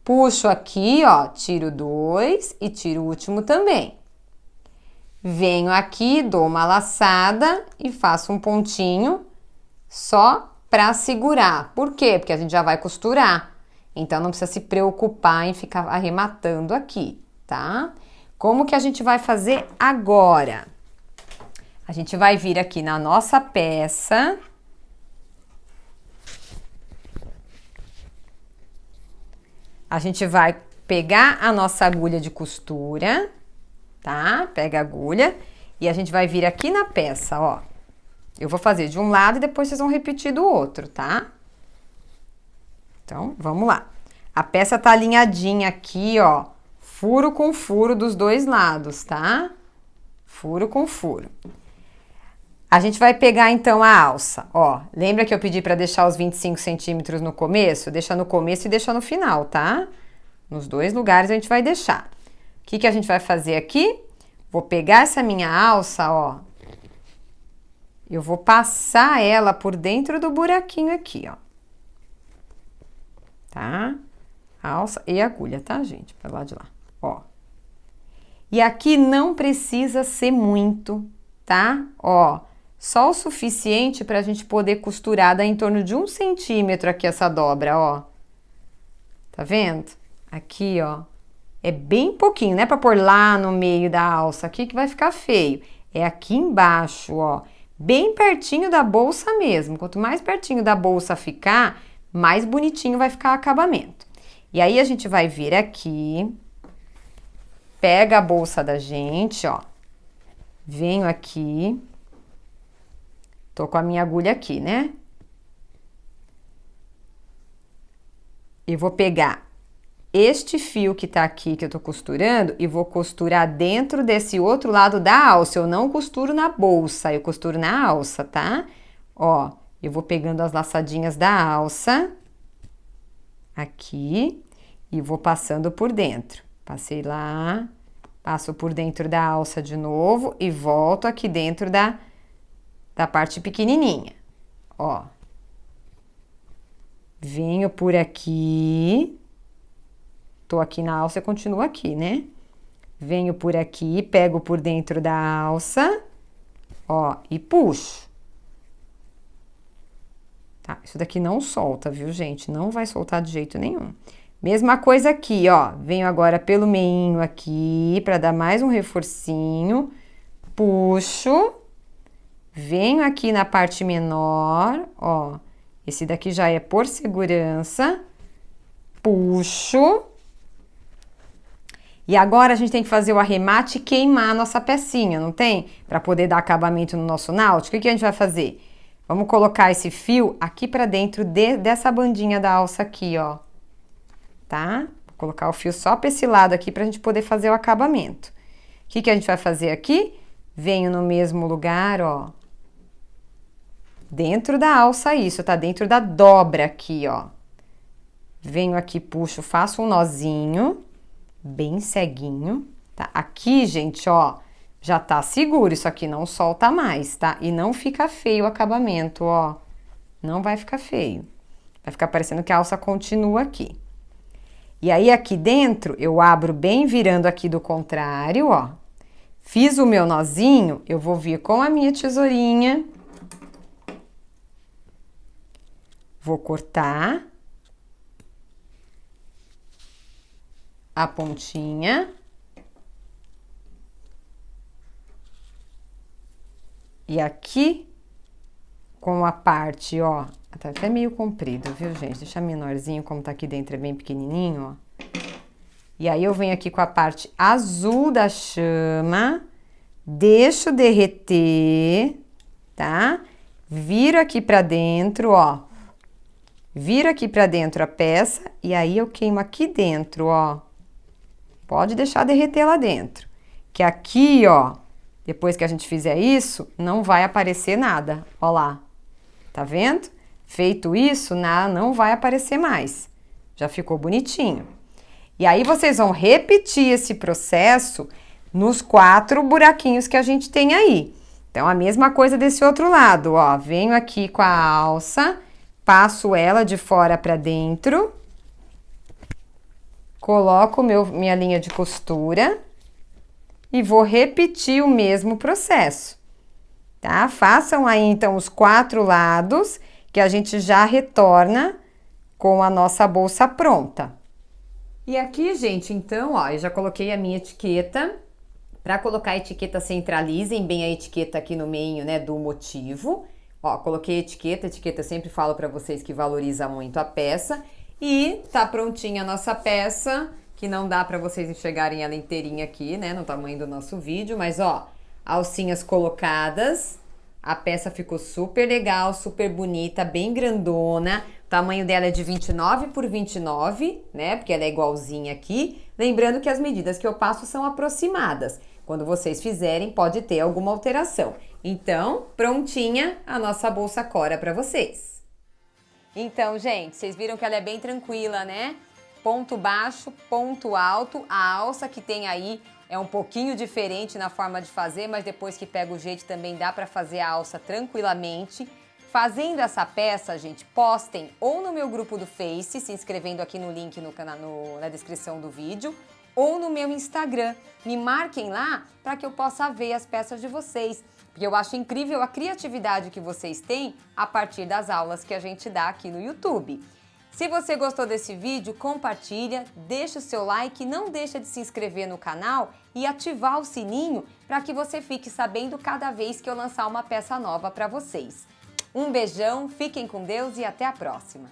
Puxo aqui, ó, tiro 2 e tiro o último também. Venho aqui, dou uma laçada e faço um pontinho só para segurar. Por quê? Porque a gente já vai costurar. Então, não precisa se preocupar em ficar arrematando aqui, tá? Como que a gente vai fazer agora? A gente vai vir aqui na nossa peça. A gente vai pegar a nossa agulha de costura, tá? Pega a agulha e a gente vai vir aqui na peça, ó. Eu vou fazer de um lado e depois vocês vão repetir do outro, tá? Então, vamos lá. A peça tá alinhadinha aqui, ó. Furo com furo dos dois lados, tá? Furo com furo. A gente vai pegar, então, a alça, ó. Lembra que eu pedi para deixar os 25 centímetros no começo? Deixa no começo e deixa no final, tá? Nos dois lugares a gente vai deixar. O que a gente vai fazer aqui? Vou pegar essa minha alça, ó. Eu vou passar ela por dentro do buraquinho aqui, ó. Tá? Alça e agulha, tá, gente? Pra lá de lá, ó. E aqui não precisa ser muito, tá? Ó, só o suficiente pra gente poder costurar, dá em torno de 1 centímetro aqui essa dobra, ó. Tá vendo? Aqui, ó. É bem pouquinho, não é pra pôr lá no meio da alça aqui que vai ficar feio. É aqui embaixo, ó. Bem pertinho da bolsa mesmo. Quanto mais pertinho da bolsa ficar, mais bonitinho vai ficar o acabamento. E aí, a gente vai vir aqui, pega a bolsa da gente, ó. Venho aqui. Tô com a minha agulha aqui, né? E vou pegar este fio que tá aqui, que eu tô costurando, e vou costurar dentro desse outro lado da alça. Eu não costuro na bolsa, eu costuro na alça, tá? Ó, eu vou pegando as laçadinhas da alça, aqui, e vou passando por dentro. Passei lá, passo por dentro da alça de novo e volto aqui dentro da parte pequenininha, ó. Venho por aqui. Tô aqui na alça e continuo aqui, né? Venho por aqui, pego por dentro da alça, ó, e puxo. Tá? Isso daqui não solta, viu, gente? Não vai soltar de jeito nenhum. Mesma coisa aqui, ó. Venho agora pelo meinho aqui, pra dar mais um reforcinho. Puxo. Venho aqui na parte menor, ó. Esse daqui já é por segurança. Puxo. E agora a gente tem que fazer o arremate e queimar a nossa pecinha, não tem? Para poder dar acabamento no nosso náutico. O que a gente vai fazer? Vamos colocar esse fio aqui pra dentro dessa bandinha da alça aqui, ó. Tá? Vou colocar o fio só pra esse lado aqui pra gente poder fazer o acabamento. O que que a gente vai fazer aqui? Venho no mesmo lugar, ó. Dentro da alça isso, tá? Dentro da dobra aqui, ó. Venho aqui, puxo, faço um nozinho, bem ceguinho, tá? Aqui, gente, ó, já tá seguro, isso aqui não solta mais, tá? E não fica feio o acabamento, ó. Não vai ficar feio. Vai ficar parecendo que a alça continua aqui. E aí, aqui dentro, eu abro bem virando aqui do contrário, ó. Fiz o meu nozinho, eu vou vir com a minha tesourinha. Vou cortar a pontinha. E aqui, com a parte, ó, tá até meio comprido, viu, gente? Deixa menorzinho, como tá aqui dentro, é bem pequenininho, ó. E aí, eu venho aqui com a parte azul da chama, deixo derreter, tá? Viro aqui pra dentro, ó. Viro aqui pra dentro a peça e aí eu queimo aqui dentro, ó. Pode deixar derreter lá dentro. Que aqui, ó, depois que a gente fizer isso, não vai aparecer nada. Ó lá. Tá vendo? Feito isso, não vai aparecer mais. Já ficou bonitinho. E aí vocês vão repetir esse processo nos 4 buraquinhos que a gente tem aí. Então, a mesma coisa desse outro lado, ó. Venho aqui com a alça, passo ela de fora para dentro, coloco minha linha de costura e vou repetir o mesmo processo, tá? Façam aí, então, os 4 lados, que a gente já retorna com a nossa bolsa pronta. E aqui, gente, então, ó, eu já coloquei a minha etiqueta. Para colocar a etiqueta, centralizem bem a etiqueta aqui no meio, né, do motivo. Ó, coloquei a etiqueta eu sempre falo para vocês que valoriza muito a peça. E tá prontinha a nossa peça, que não dá para vocês enxergarem ela inteirinha aqui, né, no tamanho do nosso vídeo. Mas, ó, alcinhas colocadas, a peça ficou super legal, super bonita, bem grandona. O tamanho dela é de 29 por 29, né? Porque ela é igualzinha aqui. Lembrando que as medidas que eu passo são aproximadas. Quando vocês fizerem, pode ter alguma alteração. Então, prontinha a nossa bolsa Cora para vocês. Então, gente, vocês viram que ela é bem tranquila, né? Ponto baixo, ponto alto. A alça que tem aí é um pouquinho diferente na forma de fazer, mas depois que pega o jeito também dá para fazer a alça tranquilamente. Fazendo essa peça, gente, postem ou no meu grupo do Face, se inscrevendo aqui no link na descrição do vídeo, ou no meu Instagram. Me marquem lá para que eu possa ver as peças de vocês, porque eu acho incrível a criatividade que vocês têm a partir das aulas que a gente dá aqui no YouTube. Se você gostou desse vídeo, compartilha, deixa o seu like, não deixa de se inscrever no canal e ativar o sininho para que você fique sabendo cada vez que eu lançar uma peça nova para vocês. Um beijão, fiquem com Deus e até a próxima!